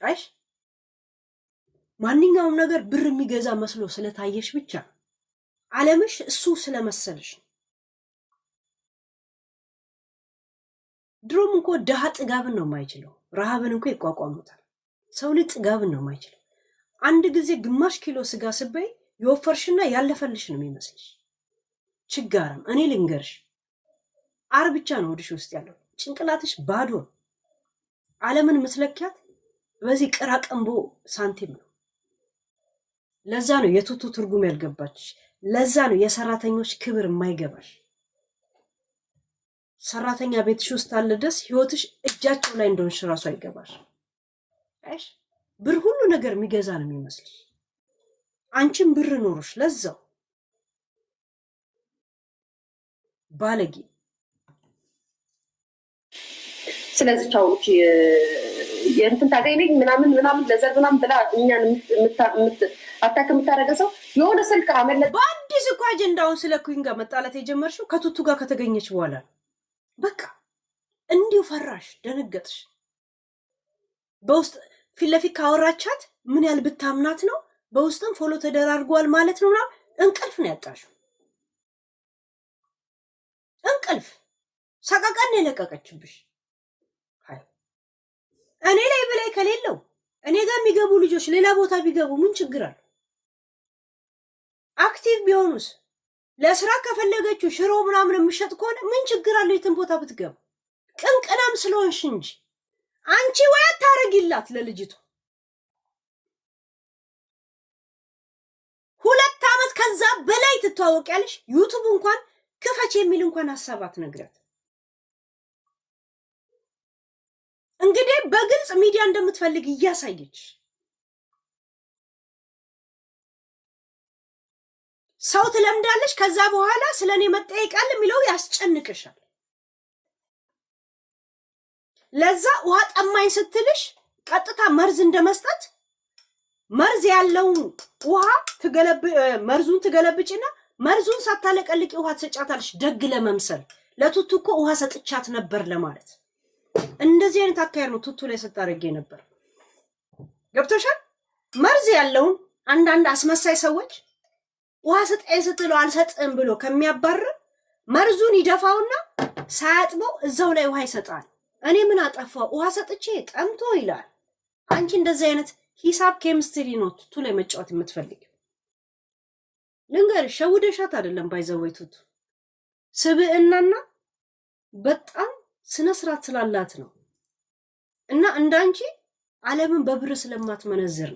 አይሽ ማንኛውም ነገር ብር የሚገዛ መስሎ ስለታየሽ ብቻ ዓለምሽ እሱ ስለመሰለሽ ድሮም እኮ ደሃ ጥጋብን ነው የማይችለው ረሃብን እኮ ይቋቋሙታል ሰው ልጅ ጥጋብን ነው የማይችለው አንድ ጊዜ ግማሽ ኪሎ ስጋ ስበይ ይወፈርሽና ያለፈልሽ ነው የሚመስልሽ ችጋራም እኔ ልንገርሽ አር ብቻ ነው ወድሽ ውስጥ ያለው ጭንቅላትሽ ባዶ ዓለምን መስለኪያት በዚህ ቅራቀምቦ ሳንቲም ነው ለዛ ነው የቱቱ ትርጉም ያልገባች ለዛ ነው የሰራተኞች ክብር የማይገባሽ ሰራተኛ ቤትሽ ውስጥ አለ ደስ ህይወትሽ እጃቸው ላይ እንደሆንሽ ራሱ አይገባሽ አይሽ ብር ሁሉ ነገር የሚገዛ ነው የሚመስልሽ አንቺም ብር ኖርሽ ለዛው ባለጊ ስለዚህ ታውቂ የእንትን ታገኝልኝ ምናምን ለዘር ምናምን ብላ እኛን አታክ የምታደርገው ሰው የሆነ ስልክ አመለ በአዲስ እኮ አጀንዳውን ስለኩኝ ጋር መጣላት የጀመርሽው ከቱቱ ጋር ከተገኘች በኋላ በቃ እንዲው ፈራሽ ደነገጥሽ በውስጥ ፊትለፊት ካወራቻት ምን ያህል ብታምናት ነው በውስጥም ፎሎ ተደራርጓል ማለት ነው እንቅልፍ ነው ያጣሽው እንቅልፍ ሰቀቀን የለቀቀችብሽ እኔ ላይ በላይ ከሌለው እኔ ጋር የሚገቡ ልጆች ሌላ ቦታ ቢገቡ ምን ችግር አለ አክቲቭ ቢሆኑስ ለስራ ከፈለገችው ሽሮ ምናምን የምሸጥ ከሆነ ምን ችግር አለ የትን ቦታ ብትገባ ቅንቅናም ስለሆንሽ እንጂ አንቺ ወይ አታረጊላት ለልጅቱ 2 አመት ከዛ በላይ ትተዋወቂያለሽ ዩቲዩብ እንኳን ክፈች የሚል እንኳን ሐሳባት ነግራት እንግዲህ በግልጽ ሚዲያ እንደምትፈልግ እያሳየች ሰው ትለምዳለሽ ከዛ በኋላ ስለኔ መጠየቃል የሚለው ያስጨንቅሻል ለዛ ውሃ ጠማኝ ስትልሽ ቀጥታ መርዝ እንደመስጠት መርዝ ያለው ውሃ መርዙን ትገለብጭና መርዙን ሳታለቀልቂ ውሃ ትሰጫታለሽ ደግ ለመምሰል ለቱቱ እኮ ውሃ ሰጥቻት ነበር ለማለት እንደዚህ አይነት አካሄድ ነው ቱቱ ላይ ሰጣረገ ነበር ገብቶሻል መርዝ ያለው አንዳንድ አስመሳይ ሰዎች ውሃ ሰጠኝ ስትለው አልሰጥም ብሎ ከሚያባር መርዙን ይደፋውና ሳያጥበው እዛው ላይ ውሃ ይሰጣል እኔ ምን አጠፋው ውሃ ሰጥቼ ጠምቶ ይላል አንቺ እንደዚህ አይነት ሂሳብ ኬሚስትሪ ነው ቱቱ ላይ መጫወት የምትፈልጊ ልንገርሽ ሸውደሻት አይደለም ባይዘወይ ቱቱ ስብዕናና በጣም ስነ ስርዓት ስላላት ነው እና እንዳንቺ ዓለምን በብር ስለማትመነዝር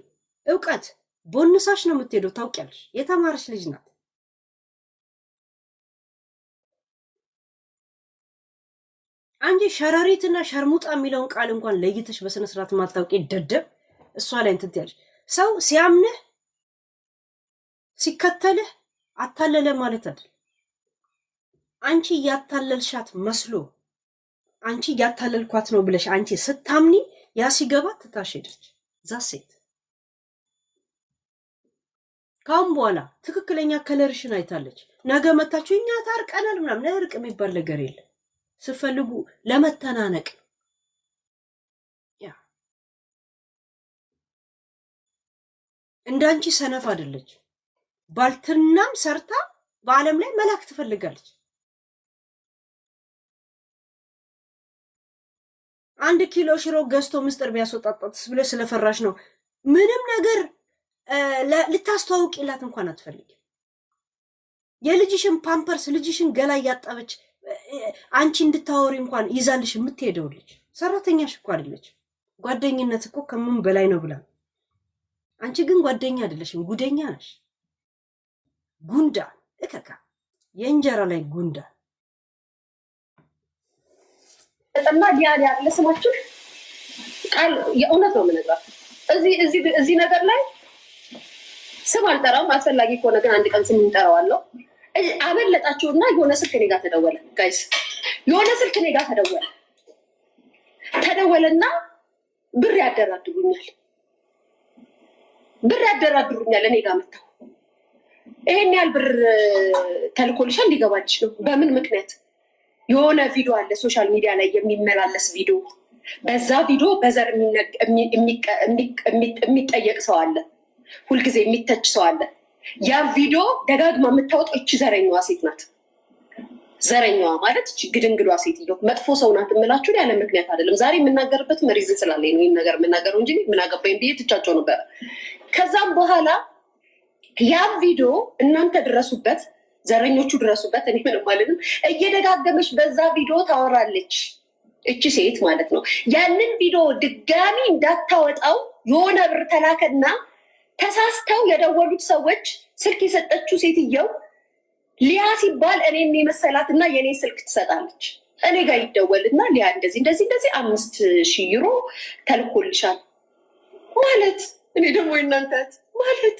ዕውቀት ቦንሳሽ ነው የምትሄደው ታውቂያለሽ የተማረሽ ልጅ ናት አንቺ ሸራሪትና ሸርሙጣ የሚለውን ቃል እንኳን ለይተሽ በስነ ስርዓት ማታውቂ ደደብ እሷ ላይ እንትን ያለሽ ሰው ሲያምንህ ሲከተልህ አታለለ ማለት አይደል አንቺ ያታለልሻት መስሎ አንቺ ያታለልኳት ነው ብለሽ አንቺ ስታምኒ ያ ሲገባት ትታሸደች ዛሴት ካም በኋላ ትክክለኛ ከለርሽን አይታለች ነገ መታችሁ እኛ ታርቀናል ምናምን እርቅ የሚባል ነገር የለም ስፈልጉ ለመተናነቅ ያ እንዳንቺ ሰነፍ አይደለች ባልትናም ሰርታ በአለም ላይ መላክ ትፈልጋለች 1 ኪሎ ሽሮ ገዝቶ ምስጥር ቢያስወጣጣት ብለ ስለፈራሽ ነው ምንም ነገር ልታስተዋውቂላት እንኳን አትፈልጊ የልጅሽን ፓምፐርስ ልጅሽን ገላ ያጣበች አንቺ እንድታወሪ እንኳን ይዛልሽ የምትሄደው ልጅ ሰራተኛሽ እኮ አይደለች ጓደኝነት እኮ ከምን በላይ ነው ብላ አንቺ ግን ጓደኛ አይደለሽም ጉደኛ ነሽ ጉንዳ እከካ የእንጀራ ላይ ጉንዳ እና ዲያዲያ ለስማችሁ ቃል የእውነት ነው የምነግራችሁ እዚህ ነገር ላይ ስም አልጠራም አስፈላጊ ከሆነ ግን አንድ ቀን ስም እንጠራዋለሁ አበለጣችሁና የሆነ ስልክ እኔ ጋር ተደወለ ጋይስ የሆነ ስልክ እኔ ጋር ተደወለና ብር ያደራድሩኛል እኔ ጋር መጣው ይሄን ያህል ብር ተልኮልሻል ሊገባልሽ ነው በምን ምክንያት የሆነ ቪዲዮ አለ ሶሻል ሚዲያ ላይ የሚመላለስ ቪዲዮ በዛ ቪዲዮ በዘር የሚጠየቅ ሰው አለ፣ ሁልጊዜ የሚተች ሰው አለ። ያን ቪዲዮ ደጋግማ የምታወጣው እቺ ዘረኛዋ ሴት ናት። ዘረኛዋ ማለት እቺ ግድንግዷ ሴትዮ መጥፎ ሰው ናት የምላችሁ ያለ ምክንያት አይደለም። ዛሬ የምናገርበት ሪዝን ስላለኝ ነው ይህን ነገር የምናገረው እንጂ ምን አገባኝ ብዬ ትቻቸው ነበረ። ከዛም በኋላ ያን ቪዲዮ እናንተ ድረሱበት፣ ዘረኞቹ ድረሱበት፣ እኔ ምንም አልልም። እየደጋገመች በዛ ቪዲዮ ታወራለች እቺ ሴት ማለት ነው። ያንን ቪዲዮ ድጋሚ እንዳታወጣው የሆነ ብር ተላከና ተሳስተው የደወሉት ሰዎች ስልክ የሰጠችው ሴትየው ሊያ ሲባል እኔን የመሰላትና የኔ ስልክ ትሰጣለች። እኔ ጋር ይደወልና ሊያ እንደዚህ 5,000 ዩሮ ተልኮልሻል ማለት እኔ ደግሞ እናንተት ማለት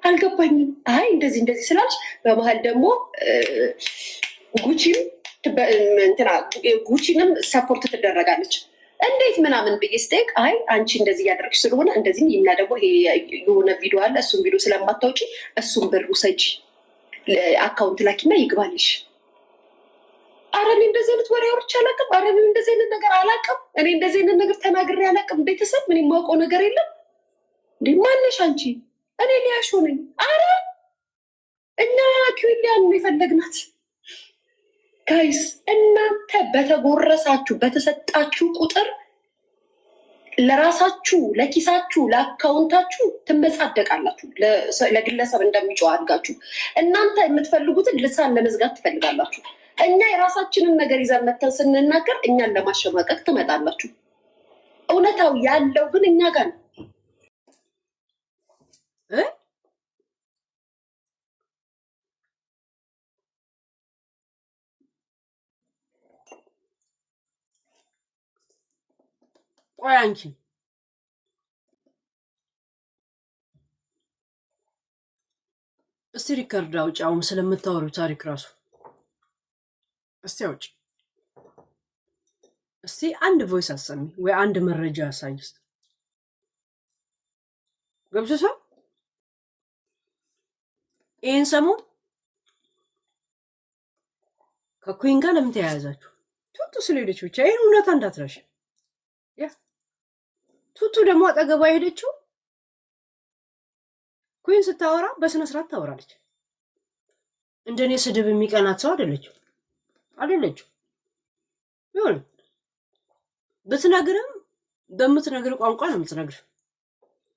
አልገባኝም። አይ እንደዚህ ስላልሽ በመሀል ደግሞ ጉቺንም ሰፖርት ትደረጋለች። እንዴት ምናምን ብዬ ስጠይቅ አይ አንቺ እንደዚህ እያደረግሽ ስለሆነ እንደዚህ እና ደግሞ የሆነ ቪዲዮ አለ እሱን ቪዲዮ ስለማታውጪ እሱን ብር ውሰጂ አካውንት ላኪና ይግባልሽ። አረ እኔ እንደዚህ አይነት ወሬ አውርቼ አላውቅም። አረ እኔ እንደዚህ አይነት ነገር አላውቅም። እኔ እንደዚህ አይነት ነገር ተናግሬ አላውቅም። ቤተሰብ ምን የማውቀው ነገር የለም። እንዴ ማነሽ አንቺ? እኔ ሊያሾ ነኝ። አረ እኛ ኪዊሊያን ነው የፈለግናት። ጋይስ እናንተ በተጎረሳችሁ በተሰጣችሁ ቁጥር ለራሳችሁ ለኪሳችሁ ለአካውንታችሁ ትመጻደቃላችሁ። ለግለሰብ እንደሚጮህ አድጋችሁ እናንተ የምትፈልጉትን ልሳን ለመዝጋት ትፈልጋላችሁ። እኛ የራሳችንን ነገር ይዘን መተን ስንናገር እኛን ለማሸማቀቅ ትመጣላችሁ። እውነታው ያለው ግን እኛ ጋር ነው። ቆይ አንቺ እስቲ ሪከርድ አውጪ። አሁን ስለምታወሪው ታሪክ ራሱ እስቲ አውጪ። እስቲ አንድ ቮይስ አሰሚ ወይ አንድ መረጃ አሳይ። እስቲ ገብቶሻል? ይሄን ሰሞን ከኩዊን ጋር ለምን ተያያዛችሁ? ቱቱ ስለሄደች ብቻ ይሄን እውነታ እንዳትረሽ። ያ ቱቱ ደግሞ አጠገቧ ሄደችው። ኩዊን ስታወራ በስነ ስርዓት ታወራለች። እንደኔ ስድብ የሚቀናት ሰው አይደለችው። ይሁን ብትነግርም በምትነግር ቋንቋ ነው የምትነግር።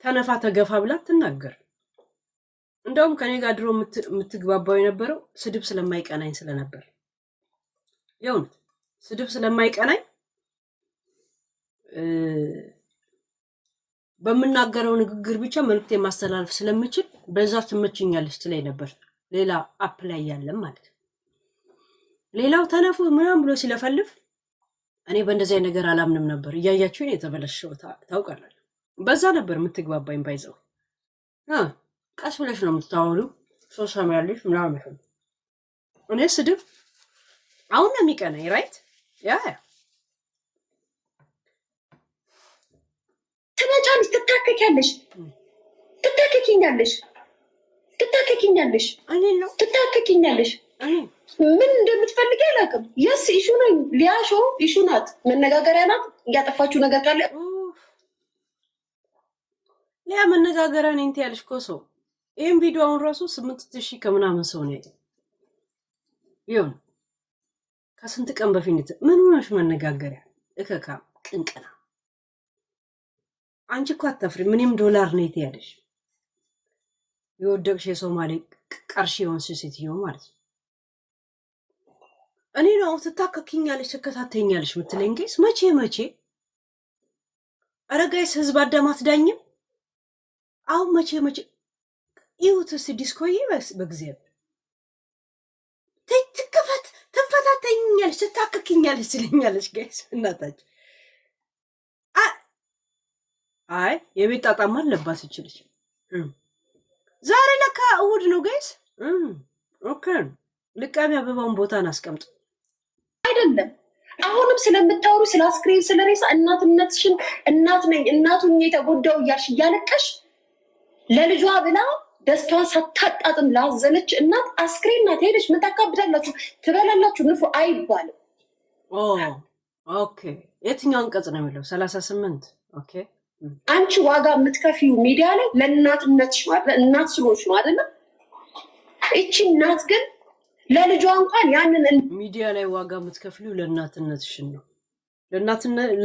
ተነፋ ተገፋ ብላ ትናገር። እንደውም ከኔ ጋር ድሮ የምትግባባው የነበረው ስድብ ስለማይቀናኝ ስለነበር፣ ይሁን ስድብ ስለማይቀናኝ በምናገረው ንግግር ብቻ መልክቴ ማስተላለፍ ስለምችል በዛ ትመችኛለች ትለኝ ነበር። ሌላ አፕ ላይ ያለም ማለት ነው። ሌላው ተነፉ ምናምን ብሎ ሲለፈልፍ እኔ በእንደዚህ ነገር አላምንም ነበር። እያያችሁኝ የተበለሸው ታውቃላችሁ። በዛ ነበር የምትግባባኝ። ባይዘው ቀስ ብለሽ ነው የምታወሉ ሶስት ሰማያለሽ ምናምን ነው። እኔ ስድብ አሁን ነው የሚቀናኝ። ራይት ያ ትመጫለሽ፣ ትታከኪኛለሽ። እኔ ነው ትታከኪኛለሽ። ምን እንደምትፈልጊ አላውቅም። የስ ኢሹ ነው ሊያሾ ኢሹ ናት፣ መነጋገሪያ ናት። እያጠፋችሁ ነገር ካለ ሊያ መነጋገሪያ ነኝ ትያለሽ ኮሶ። ይሄን ቪዲዮ አሁን ራሱ 8,000 ከምናምን ሰው ነው ያየው። ይሁን ከስንት ቀን በፊት ምን ሆነሽ መነጋገሪያ እከካ ቅንቅና። አንቺ እኮ አታፍሪ። ምንም ዶላር ነው ትያለሽ። የወደቅሽ የሶማሌ ቀርሽ የሆንሽ ሴትዮ ማለት ነው። እኔ ነው ትታከኪኛለሽ ትከታተኛለሽ የምትለኝ ጋይስ። መቼ ኧረ ጋይስ ህዝብ አዳማት ዳኝም አሁን መቼ ይሁትስ ዲስኮዬ በእግዚአብሔር ትፈታተኛለሽ ትታከኪኛለሽ ትለኛለሽ ጋይስ። እናታች አይ የቤት ጣጣማ አለባት ይችላል። ዛሬ ለካ እሑድ ነው ጋይስ። ኦኬ ልቃሚ አበባውን ቦታን አስቀምጡ። አይደለም አሁንም ስለምታወሩ ስለ አስክሬን ስለሬሳ እናትነትሽን እናት ነኝ እናቱን የተጎዳው እያልሽ እያለቀሽ ለልጇ ብላ ደስታዋን ሳታጣጥም ላዘነች እናት አስክሬን ናት ሄደሽ ምን ታካብዳላችሁ? ትበላላችሁ ንፉ አይባልም። ኦኬ የትኛው አንቀጽ ነው የሚለው 38 ኦኬ አንቺ ዋጋ የምትከፊው ሚዲያ ላይ ለእናትነትሽ ማለት እናት ስለሆንሽ ነው አይደለ? እቺ እናት ግን ለልጇ እንኳን ያንን ሚዲያ ላይ ዋጋ የምትከፍለው ለእናትነትሽ ነው።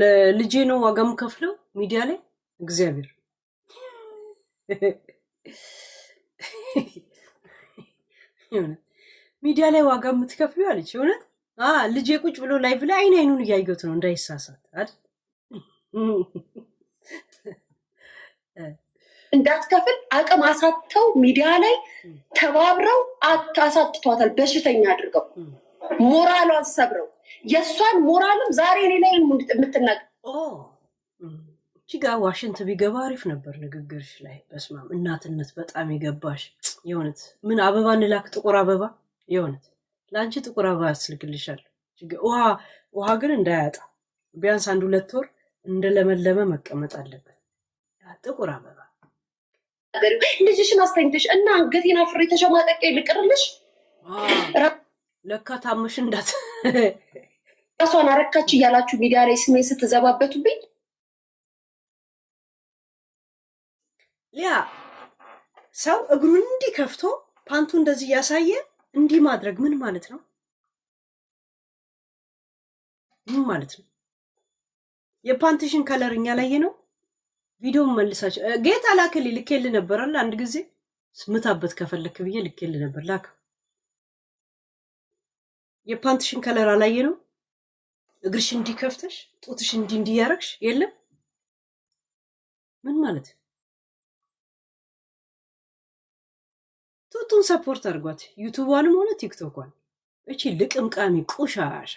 ለልጄ ነው ዋጋ የምከፍለው ሚዲያ ላይ እግዚአብሔር ሚዲያ ላይ ዋጋ የምትከፍለው አለች። እውነት ልጄ ቁጭ ብሎ ላይቭ ላይ አይኑን እያየሁት ነው እንዳይሳሳት አይደል? እንዳትከፍል አቅም አሳጥተው ሚዲያ ላይ ተባብረው አሳጥቷታል። በሽተኛ አድርገው ሞራሏን ሰብረው የእሷን ሞራልም ዛሬ እኔ ላይ የምትናገር እጅጋ ዋሽንት ቢገባ አሪፍ ነበር ንግግርሽ ላይ። በስማም እናትነት በጣም የገባሽ የሆነት ምን አበባ እንላክ ጥቁር አበባ የሆነት ለአንቺ ጥቁር አበባ ያስልክልሻል። ውሃ ግን እንዳያጣ ቢያንስ 1-2 ወር እንደለመለመ መቀመጥ አለበት። ጥቁር አበባ ልጅሽን አስተኝተሽ እና አንገቴን አፍሬ ተሸማቀቄ ልቅርልሽ። ለካ ታመሽ እንዳት ራሷን አረካች እያላችሁ ሚዲያ ላይ ስሜ ስትዘባበቱብኝ ሊያ ሰው እግሩን እንዲህ ከፍቶ ፓንቱ እንደዚህ ያሳየ እንዲህ ማድረግ ምን ማለት ነው? ምን ማለት ነው? የፓንትሽን ከለር እኛ ላይ ነው። ቪዲዮ መልሳች ጌታ ላከል ልኬል ነበር አለ አንድ ጊዜ ስምታበት ከፈለክ ብዬ ልኬል ነበር ላክ። የፓንትሽን ከለር አላየ ነው። እግርሽ እንዲህ ከፍተሽ ጡትሽ እንዲህ ያረግሽ የለም ምን ማለት ጡቱን ሰፖርት አድርጓት ዩቲዩብዋንም ሆነ ቲክቶክዋን። እቺ ልቅምቃሚ ቁሻሻ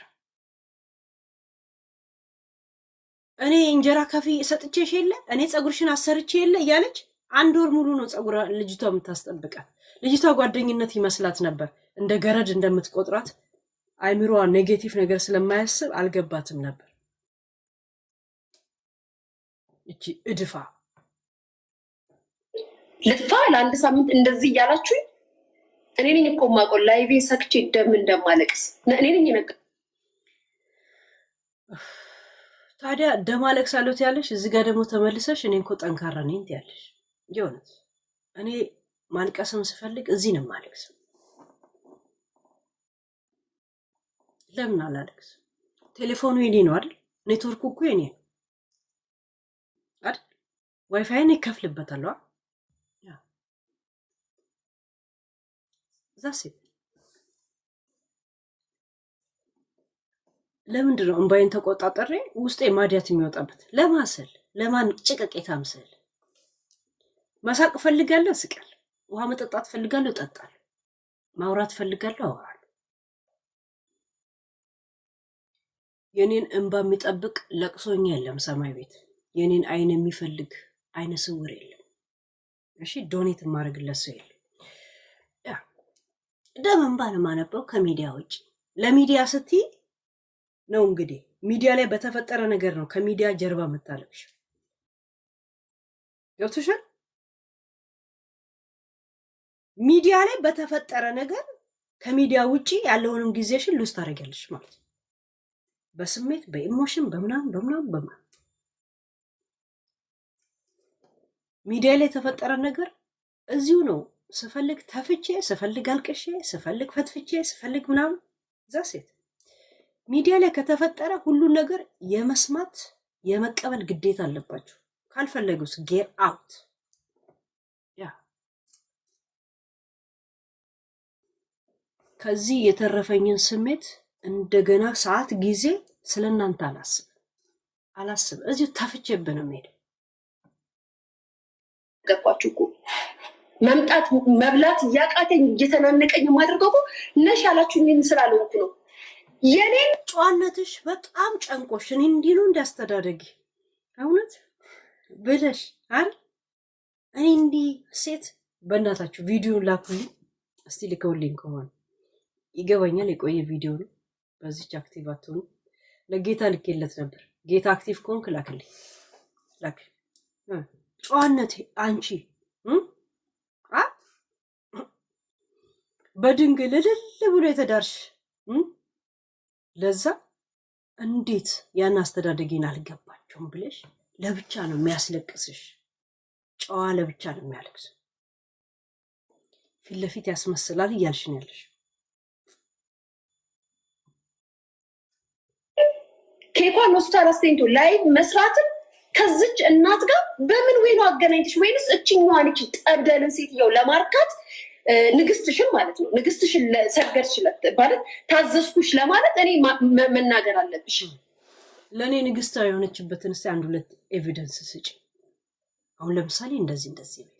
እኔ እንጀራ ከፊ ሰጥቼሽ የለ እኔ ጸጉርሽን አሰርቼ የለ እያለች 1 ወር ሙሉ ነው ጸጉራ ልጅቷ የምታስጠብቃት። ልጅቷ ጓደኝነት ይመስላት ነበር እንደ ገረድ እንደምትቆጥራት አይምሮዋ ኔጌቲቭ ነገር ስለማያስብ አልገባትም ነበር። እቺ እድፋ ልጥፋ ለአንድ ሳምንት እንደዚህ እያላችሁ እኔ ነኝ እኮ የማውቀው ላይቬ ሰክቼ ደም እንደማለቅስ እኔ ነኝ ነገር ታዲያ ደም አለቅሳለሁ ያለሽ እዚህ ጋር ደግሞ ተመልሰሽ እኔ እኮ ጠንካራ ነኝ ትያለሽ። ይሁንት እኔ ማልቀስም ስፈልግ እዚህ ነው ማለቅስ። ለምን አላለቅስ? ቴሌፎኑ የኔ ነው አይደል? ኔትወርኩ እኮ የኔ ነው አይደል? ዋይፋይን ይከፍልበታል። ዛሴ ለምንድን ነው እንባይን ተቆጣጠሬ ውስጤ ማዲያት የሚወጣበት? ለማሰል ለማን ጭቅቄታ ምስል መሳቅ ፈልጋለሁ ስቃል፣ ውሃ መጠጣት ፈልጋለሁ እጠጣለሁ፣ ማውራት ፈልጋለሁ አወራለሁ። የኔን እንባ የሚጠብቅ ለቅሶኛ የለም ሰማይ ቤት። የኔን አይን የሚፈልግ አይነ ስውር የለም። እሺ ዶኔት ማድረግለት ሰው የለም። ደም እንባ ነው የማነበው ከሚዲያ ውጭ። ለሚዲያ ስትይ ነው እንግዲህ ሚዲያ ላይ በተፈጠረ ነገር ነው ከሚዲያ ጀርባ መታለቅሽ። ገብቶሻል? ሚዲያ ላይ በተፈጠረ ነገር ከሚዲያ ውጪ ያለውንም ጊዜሽን ሉስ ታደርጊያለሽ ማለት ነው። በስሜት በኢሞሽን በምናም ሚዲያ ላይ የተፈጠረ ነገር እዚሁ ነው። ስፈልግ ተፍቼ፣ ስፈልግ አልቅሼ፣ ስፈልግ ፈትፍቼ፣ ስፈልግ ምናምን ዛሴት ሚዲያ ላይ ከተፈጠረ ሁሉን ነገር የመስማት የመቀበል ግዴታ አለባችሁ። ካልፈለጉስ ጌት አውት። ያ ከዚህ የተረፈኝን ስሜት እንደገና ሰዓት ጊዜ ስለናንተ አላስብ እዚሁ ተፍቼብህ ነው የምሄደው። ገባችሁ እኮ መምጣት መብላት እያቃተኝ እየተናነቀኝ የማደርገው እኮ ነሽ ያላችሁኝ ስላልሆንኩ ነው። የኔን ጨዋነትሽ በጣም ጨንቆሽ እኔ እንዲሉ እንዳስተዳደጊ እውነት ብለሽ አይደል? እኔ እንዲህ ሴት በእናታችሁ ቪዲዮን ላኩልኝ እስቲ። ልከውልኝ ከሆነ ይገባኛል፣ የቆየ ቪዲዮ ነው። በዚች አክቲቭ አትሆኑ። ለጌታ ልኬለት ነበር። ጌታ አክቲቭ ከሆንክ ላክልኝ። ላክ ጨዋነቴ አንቺ በድንግል እልል ብሎ የተዳርሽ ለዛ እንዴት ያን አስተዳደጌን አልገባቸውም ብለሽ ለብቻ ነው የሚያስለቅስሽ። ጨዋ ለብቻ ነው የሚያለቅስ። ፊት ለፊት ያስመስላል እያልሽ ነው ያለሽ። ኬኳን ሆስፒታል አስተኝቶ ላይ መስራትን ከዚች እናት ጋር በምን ወይ ነው አገናኝተሽ? ወይንስ እችኛዋን እቺ ጠብደልን ሴትየው ለማርካት ንግስትሽን ማለት ነው ንግስትሽን ሰገድሽለት ማለት ታዘዝኩሽ ለማለት እኔ መናገር አለብሽ። ለእኔ ንግስቷ የሆነችበትን እስቲ አንድ ሁለት ኤቪደንስ ስጪ። አሁን ለምሳሌ እንደዚህ ነው።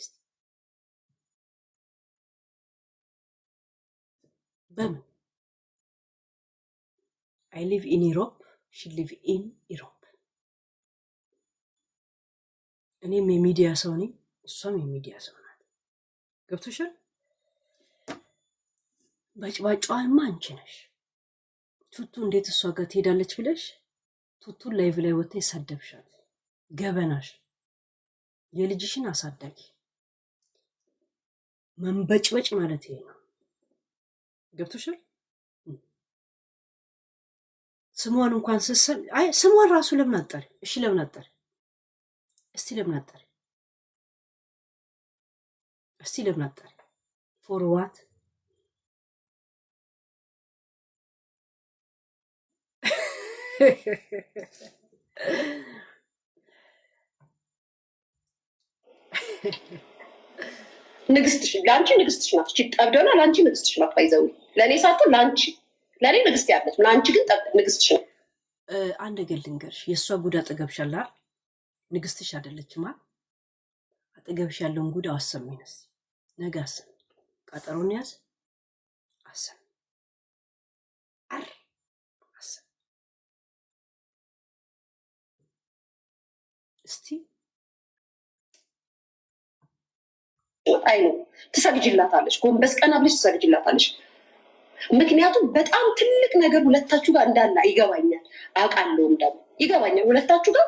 በምን I live in Europe, she live in Europe. እኔም የሚዲያ ሰው ነኝ፣ እሷም የሚዲያ ሰው ናት። ገብቶሻል? በጭባጫዋማ አንቺ ነሽ። ቱቱ እንዴት እሷ ጋር ትሄዳለች ብለሽ ቱቱን ላይቭ ላይ ወጥተሽ ይሳደብሻል። ገበናሽ የልጅሽን አሳዳጊ መንበጭበጭ ማለት ይሄ ነው። ገብቶሻል? ስሟን እንኳን ስሰም አይ ስሟን ራሱ ለምን አጠሪ? እሺ ለምን አጠሪ? እስቲ ለምን አጠሪ? እስቲ ለምን አጠሪ? ፎር ዋት? ንግስትሽ ለአንቺ ንግስትሽ ናት። እቺ ጠብደና ለአንቺ ንግስትሽ ናት። ባይዘው ለእኔ ሳትሆን ለአንቺ ለእኔ ንግስት ያለች ለአንቺ ግን ንግስትሽ ናት። አንድ ገል ልንገርሽ፣ የእሷ ጉድ አጠገብሽ አለ። ንግስትሽ አይደለችም። አጠገብሽ ያለውን ጉድ አሰሚኝ። እስኪ ነገ አሰሚ፣ ቀጠሮን ያዝ፣ አሰሚ አሰሚ እስቲ አይ ነው ትሰግጂላታለሽ። ጎንበስ ቀና ብለሽ ትሰግጂላታለሽ። ምክንያቱም በጣም ትልቅ ነገር ሁለታችሁ ጋር እንዳለ ይገባኛል፣ አውቃለሁም ደግሞ ይገባኛል። ሁለታችሁ ጋር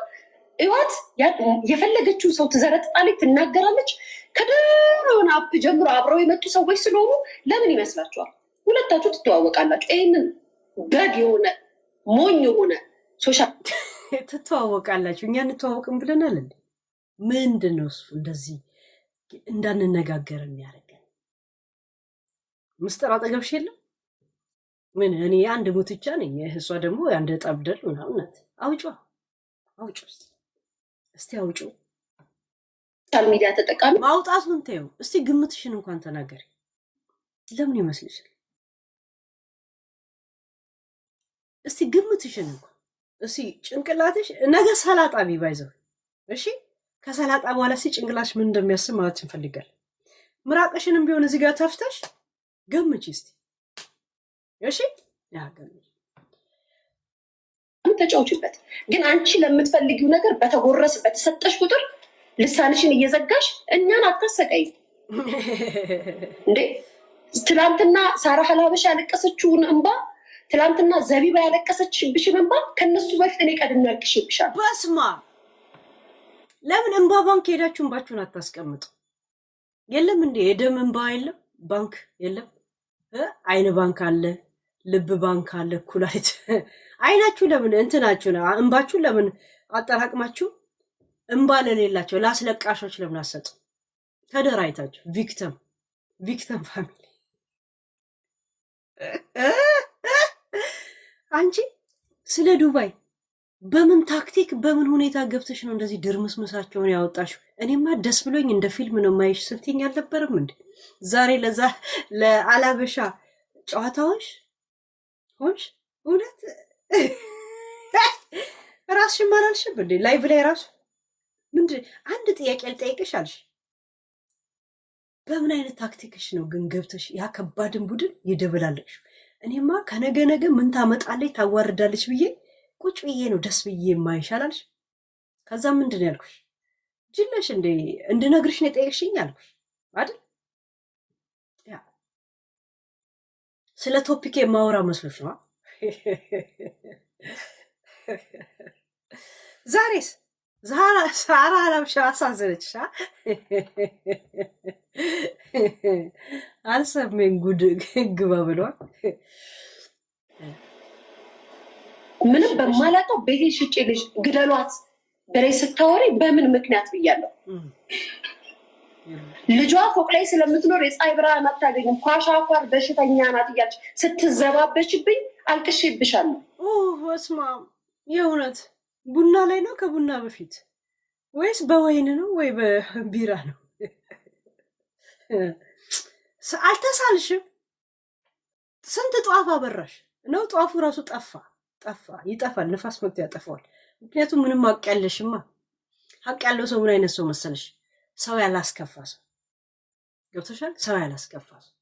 እዋት የፈለገችው ሰው ትዘረጥጣለች፣ ትናገራለች። ከደረውን አፕ ጀምሮ አብረው የመጡ ሰዎች ስለሆኑ ለምን ይመስላችኋል? ሁለታችሁ ትተዋወቃላችሁ። ይህንን በግ የሆነ ሞኝ የሆነ ሶሻል ትተዋወቃላችሁ። እኛ እንተዋወቅም ብለናል እንዴ? ምንድን ነው እሱ እንደዚህ እንዳንነጋገር የሚያደርገን? ምስጢር አጠገብሽ የለም? ምን እኔ አንድ ሙትቻ ነኝ፣ እሷ ደግሞ አንድ ጠብደል ምናምን ናት። አውጪ እስቲ አውጪ። ሶሻል ሚዲያ ተጠቃሚ ማውጣቱን ተይው እስቲ፣ ግምትሽን እንኳን ተናገሪ። ለምን ይመስልሻል? እስቲ ግምትሽን እንኳን እስቲ ጭንቅላትሽ ነገ ሰላጣ ቢባይዘው እሺ፣ ከሰላጣ በኋላ እስቲ ጭንቅላትሽ ምን እንደሚያስብ ማለት እንፈልጋለን። ምራቅሽንም ቢሆን እዚህ ጋር ተፍተሽ ገምቺ እስቲ እሺ። ያገኝ ተጫውችበት። ግን አንቺ ለምትፈልጊው ነገር በተጎረስ በተሰጠሽ ቁጥር ልሳንሽን እየዘጋሽ እኛን አታሰቃይ እንዴ። ትላንትና ሳራ ሀላበሽ ያለቀሰችውን እንባ፣ ትላንትና ዘቢባ ያለቀሰችብሽን እንባ ከነሱ በፊት እኔ ቀድሜ ያልቅሽብሻል። በስማ ለምን እንባ ባንክ ሄዳችሁ እንባችሁን አታስቀምጡ? የለም እንዴ የደም እንባ የለም? ባንክ የለም? አይን ባንክ አለ፣ ልብ ባንክ አለ፣ ኩላሊት። አይናችሁ ለምን እንትናችሁ ነው እንባችሁ ለምን አጠራቅማችሁ እንባ ለሌላቸው ለአስለቃሾች ለምን አሰጡ? ተደራይታችሁ ቪክተም ፋሚሊ። አንቺ ስለ ዱባይ በምን ታክቲክ በምን ሁኔታ ገብተሽ ነው እንደዚህ ድርምስምሳቸውን ያወጣሽው? እኔማ ደስ ብሎኝ እንደ ፊልም ነው ማይሽ ስትይኝ አልነበረም እንዴ? ዛሬ ለዛ ለአላበሻ ጨዋታዎች ሆንሽ። እውነት ራስሽን ማላልሽም እንዴ? ላይቭ ላይ ራሱ ምንድን አንድ ጥያቄ ልጠይቅሽ አልሽ። በምን አይነት ታክቲክሽ ነው ግን ገብተሽ ያ ከባድን ቡድን የደበላለቅሽ? እኔማ ከነገ ነገ ምን ታመጣለች ታዋርዳለች ብዬ ቁጭ ብዬ ነው ደስ ብዬ የማይሽ አላልሽ? ከዛ ምንድን ያልኩሽ? ጅለሽ እንዴ እንድነግርሽ ነው የጠየቅሽኝ አልኩሽ አይደል? ያ ስለ ቶፒክ የማወራ መስሎሽ ነው? ዛሬስ ሳራ ሀላብሻ አሳዘነችሽ? አልሰሜን ጉድ ግባ ብሏል። ምንም በማላውቀው ቤቴ ሽጬ ልጅ ግደሏት በላይ ስታወሪ በምን ምክንያት ብያለሁ? ልጇ ፎቅ ላይ ስለምትኖር የፀሐይ ብርሃን አታገኝም፣ ኳሻኳር በሽተኛ ናት እያለች ስትዘባበችብኝ አልቅሼብሻለሁ። በስመ አብ የእውነት ቡና ላይ ነው ከቡና በፊት ወይስ በወይን ነው ወይ በቢራ ነው? አልተሳልሽም? ስንት ጧፍ አበራሽ ነው? ጧፉ ራሱ ጠፋ ይጠፋል፣ ንፋስ መጥቶ ያጠፋዋል። ምክንያቱም ምንም ሀቅ ያለሽማ። ሀቅ ያለው ሰው ምን አይነት ሰው መሰለሽ? ሰው ያላስከፋ ሰው። ገብቶሻል? ሰው ያላስከፋ ሰው፣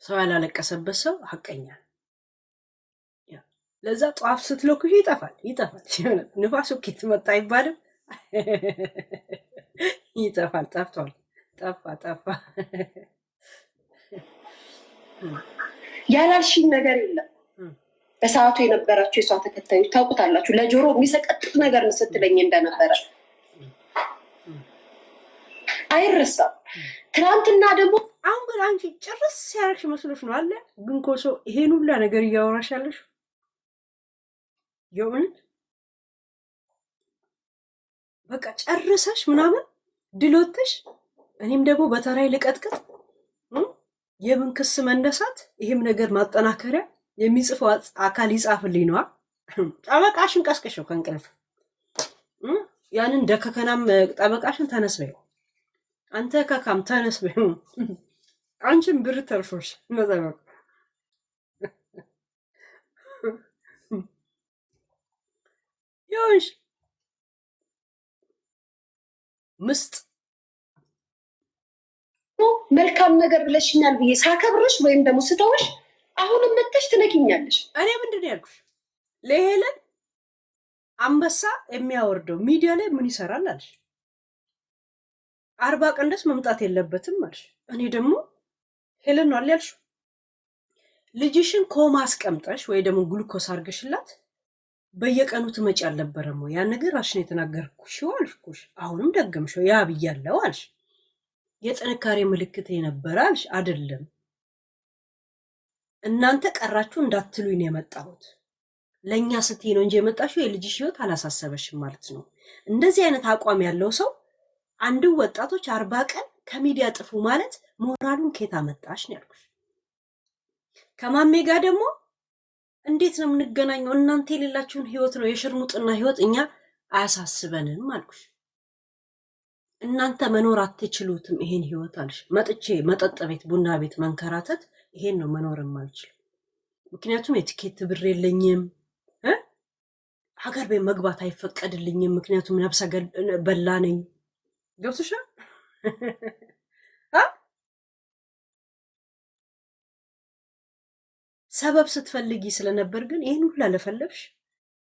ሰው ያላለቀሰበት ሰው ሀቀኛ። ለዛ ጧፍ ስትለኩሽ ይጠፋል። ንፋሱ ኬት መጣ አይባልም። ይጠፋል። ጠፍቷል። ጠፋ። ያላልሽኝ ነገር የለም። በሰዓቱ የነበራችሁ የሷ ተከታዮች ታውቁታላችሁ። ለጆሮ የሚሰቀጥጥ ነገር ስትለኝ እንደነበረ አይረሳም። ትናንትና ደግሞ አሁን ግን አንቺ ጭርስ ያረግሽ መስሎሽ ነው አለ። ግን ኮሶ ይሄን ሁላ ነገር እያወራሽ ያለሽ የእውነት በቃ ጨርሰሽ ምናምን ድሎትሽ፣ እኔም ደግሞ በተራይ ልቀጥቅጥ የምን ክስ መነሳት፣ ይሄም ነገር ማጠናከሪያ የሚጽፈው አካል ይጻፍልኝ ነዋ። ጠበቃሽን ቀስቀሽው ከእንቅልፍ ያንን ደከከናም ጠበቃሽን ተነስበው፣ አንተ ከካም ተነስበው፣ አንቺን ብር ተርፎሽ መዘበቅ ይሁንሽ ምስጥ መልካም ነገር ብለሽኛል ብዬ ሳከብርሽ ወይም ደግሞ ስተውሽ አሁንም መተሽ ትነኪኛለሽ። እኔ ምንድን ነው ያልኩሽ? ለሄለን አንበሳ የሚያወርደው ሚዲያ ላይ ምን ይሰራል አልሽ? 40 ቀን ድረስ መምጣት የለበትም አልሽ። እኔ ደግሞ ሄለን ነው አልያልሽ? ልጅሽን ኮማ አስቀምጠሽ ወይ ደግሞ ግሉኮስ አርገሽላት በየቀኑ ትመጪ አልነበረም ወይ? ያን ነገር ራስሽን የተናገርኩሽ አልሽኩሽ። አሁንም ደገምሽው። ያ ብያለሁ አልሽ። የጥንካሬ ምልክት የነበረ አልሽ አይደለም። እናንተ ቀራችሁ እንዳትሉኝ ነው የመጣሁት። ለኛ ስትይ ነው እንጂ የመጣሽው የልጅሽ ህይወት አላሳሰበሽም ማለት ነው። እንደዚህ አይነት አቋም ያለው ሰው አንዱ ወጣቶች 40 ቀን ከሚዲያ ጥፉ ማለት ሞራሉን ከየት አመጣሽ ነው ያልኩሽ። ከማሜ ጋር ደግሞ እንዴት ነው የምንገናኘው? እናንተ የሌላችሁን ህይወት ነው የሽርሙጥና ህይወት እኛ አያሳስበንም አልኩሽ። እናንተ መኖር አትችሉትም ይሄን ህይወት አልሽ። መጥቼ መጠጥ ቤት ቡና ቤት መንከራተት ይሄን ነው መኖር የማልችል። ምክንያቱም የትኬት ብር የለኝም፣ ሀገር ቤት መግባት አይፈቀድልኝም። ምክንያቱም ነብሰ በላ ነኝ። ገብቶሻል? ሰበብ ስትፈልጊ ስለነበር ግን ይሄን ሁሉ ለፈለፍሽ።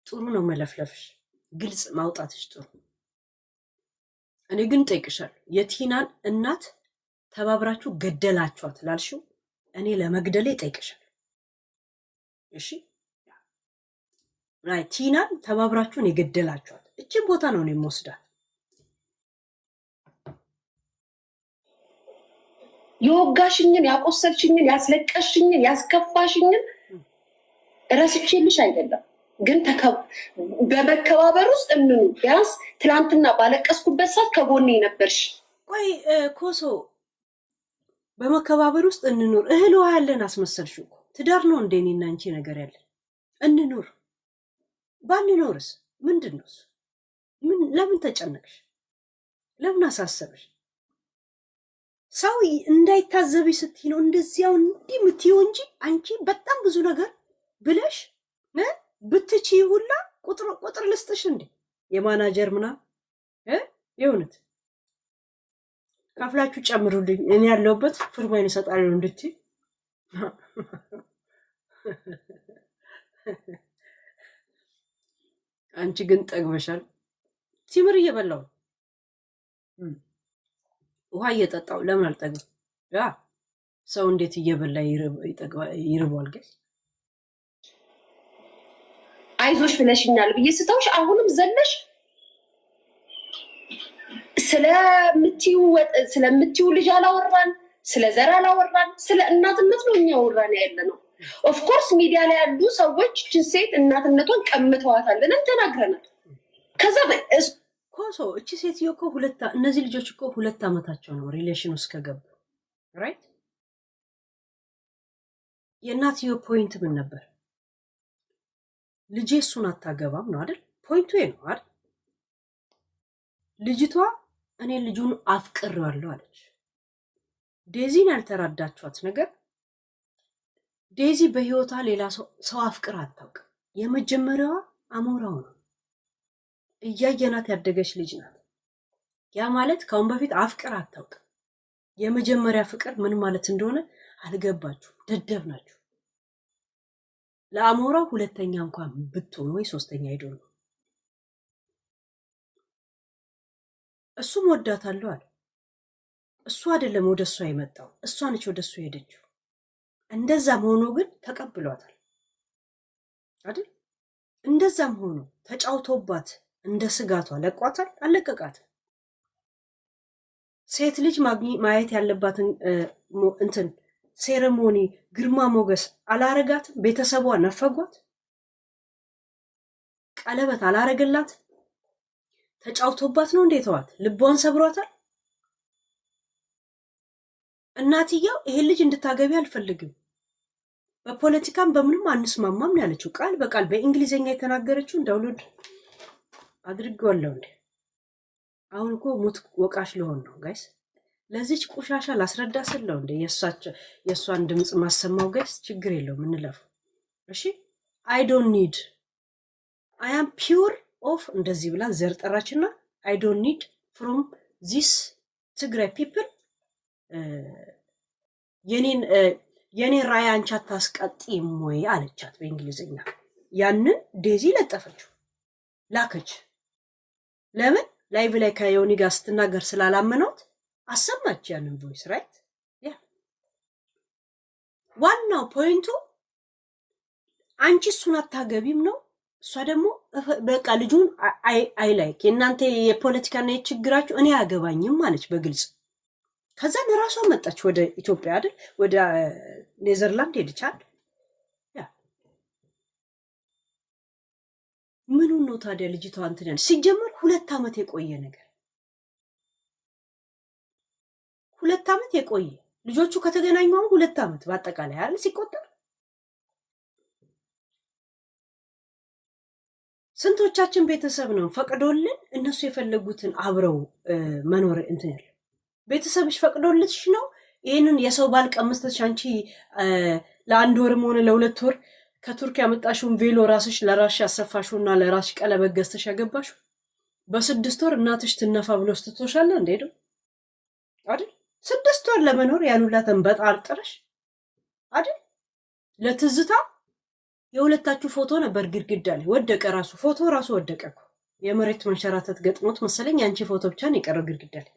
ጥሩ ነው መለፍለፍሽ፣ ግልጽ ማውጣትሽ ጥሩ። እኔ ግን ጠይቅሻለሁ፣ የቲናን እናት ተባብራችሁ ገደላችኋት ላልሽው እኔ ለመግደሌ ጠይቅሻለሁ። እሺ አይ ቲናን ተባብራችሁን የገደላችኋት እቺን ቦታ ነው እኔ የምወስዳት። የወጋሽኝን፣ ያቆሰልሽኝን፣ ያስለቀሽኝን፣ ያስከፋሽኝን ረስቼልሽ አይደለም። ግን በመከባበር ውስጥ እንኑ። ቢያንስ ትላንትና ባለቀስኩበት ሰዓት ከጎኔ ነበርሽ። ቆይ ኮሶ በመከባበር ውስጥ እንኑር። እህል ውሃ ያለን አስመሰልሽው እኮ። ትዳር ነው እንደ እኔና አንቺ ነገር ያለን። እንኑር። ባንኖርስ ምንድን ነው? ለምን ተጨነቅሽ? ለምን አሳሰበሽ? ሰው እንዳይታዘብሽ ስትይ ነው እንደዚያው እንዲህ የምትይው እንጂ አንቺ በጣም ብዙ ነገር ብለሽ ብትቺ ሁላ ቁጥር ልስጥሽ እንዴ? የማናጀር ምናምን የእውነት ከፍላችሁ ጨምሩልኝ እኔ ያለሁበት ፍርማይን እሰጣለሁ እንድትይ። አንቺ ግን ጠግበሻል። ሲምር እየበላው ውሃ እየጠጣው ለምን አልጠግብ? ያ ሰው እንዴት እየበላ ይርባል? ግን አይዞሽ ብለሽኛል ብዬ ስተውሽ አሁንም ዘለሽ ስለምትዩ ልጅ አላወራን፣ ስለ ዘር አላወራን፣ ስለ እናትነት ነው እኛ ወራን ያለ ነው። ኦፍ ኮርስ ሚዲያ ላይ ያሉ ሰዎች ሴት እናትነቷን ቀምተዋታል ብለን ተናግረናል። ከዛ ኮሶ እቺ ሴትዮ እኮ እነዚህ ልጆች እኮ 2 ዓመታቸው ነው ሪሌሽን ውስጥ ከገቡ ራይት። የእናትዮ ፖይንት ምን ነበር? ልጄ እሱን አታገባም ነው አይደል? ፖይንቱ ነው አይደል? ልጅቷ እኔ ልጁን አፍቅሬዋለሁ አለች። ዴዚን ያልተራዳችኋት ነገር ዴዚ በህይወቷ ሌላ ሰው አፍቅራ አታውቅም። የመጀመሪያዋ አሞራው ነው። እያየናት ያደገች ልጅ ናት። ያ ማለት ካሁን በፊት አፍቅራ አታውቅም። የመጀመሪያ ፍቅር ምን ማለት እንደሆነ አልገባችሁ። ደደብ ናችሁ። ለአሞራው ሁለተኛ እንኳን ብትሆን ወይ ሶስተኛ ሄዶ ነው። እሱም ወዳታለሁ አለ። እሱ አይደለም ወደሷ የመጣው፣ እሷ ነች ወደሱ ሄደችው። እንደዛም ሆኖ ግን ተቀብሏታል አይደል? እንደዛም ሆኖ ተጫውቶባት እንደ ስጋቷ ለቋታል? አለቀቃትም። ሴት ልጅ ማየት ያለባትን እንትን ሴሬሞኒ ግርማ ሞገስ አላረጋትም። ቤተሰቧ ነፈጓት። ቀለበት አላረገላት። ተጫውቶባት ነው እንዴተዋት? ልቧን ሰብሯታል። እናትየው ይሄን ልጅ እንድታገቢ አልፈልግም፣ በፖለቲካም በምንም አንስማማም ነው ያለችው። ቃል በቃል በእንግሊዘኛ የተናገረችው ዳውንሎድ አድርጌዋለሁ እንዴ። አሁን እኮ ሙት ወቃሽ ልሆን ነው ጋይስ። ለዚች ቆሻሻ ላስረዳ ስለው እንደ የሷን ድምጽ ማሰማው ጋይስ። ችግር የለውም እንለፈው እሺ። አይ ዶንት ኒድ አይ አም ፒውር ኦፍ እንደዚህ ብላ ዘር ጠራችና አይ ዶንት ኒድ ፍሮም ዚስ ትግራይ ፒፕል የኔን ራዕይ አንቺ አታስቀጥይም ወይ አለቻት በእንግሊዝኛ። ያንን ዴዚ ለጠፈችው ላከች። ለምን ላይቭ ላይ ከዮኒ ጋር ስትናገር ስላላመነውት አሰማች ያንን ቮይስ ራይት። ያ ዋናው ፖይንቱ አንቺ እሱን አታገቢም ነው። እሷ ደግሞ በቃ ልጁን አይ ላይክ የእናንተ የፖለቲካና የችግራችሁ እኔ አያገባኝም ማለች በግልጽ። ከዛ ራሷ መጣች ወደ ኢትዮጵያ አይደል፣ ወደ ኔዘርላንድ ሄደች አይደል። ያ ምኑ ነው ታዲያ ልጅቷ እንትን ያለ ሲጀመር 2 ዓመት የቆየ ነገር 2 ዓመት የቆየ ልጆቹ ከተገናኙ 2 ዓመት በአጠቃላይ አይደል ሲቆጠር። ስንቶቻችን ቤተሰብ ነው ፈቅዶልን እነሱ የፈለጉትን አብረው መኖር እንትን ያለ ቤተሰብሽ ፈቅዶልሽ ነው ይሄንን የሰው ባል ቀምስተሽ አንቺ ለአንድ ወርም ሆነ ለ2 ወር ከቱርክ ያመጣሽውን ቬሎ ራስሽ ለራስሽ ያሰፋሽውና ለራስሽ ቀለበት ገዝተሽ ያገባሽው በ6 ወር እናትሽ ትነፋ ብሎ ስትቶሻለ እንዴ ነው አይደል? 6 ወር ለመኖር ያኑላተን በጣልጥረሽ አይደል? ለትዝታ የሁለታችሁ ፎቶ ነበር ግድግዳ ላይ ወደቀ። ፎቶ ራሱ ወደቀ እኮ የመሬት መንሸራተት ገጥሞት መሰለኝ አንቺ ፎቶ ብቻ ነው የቀረው ግድግዳ ላይ።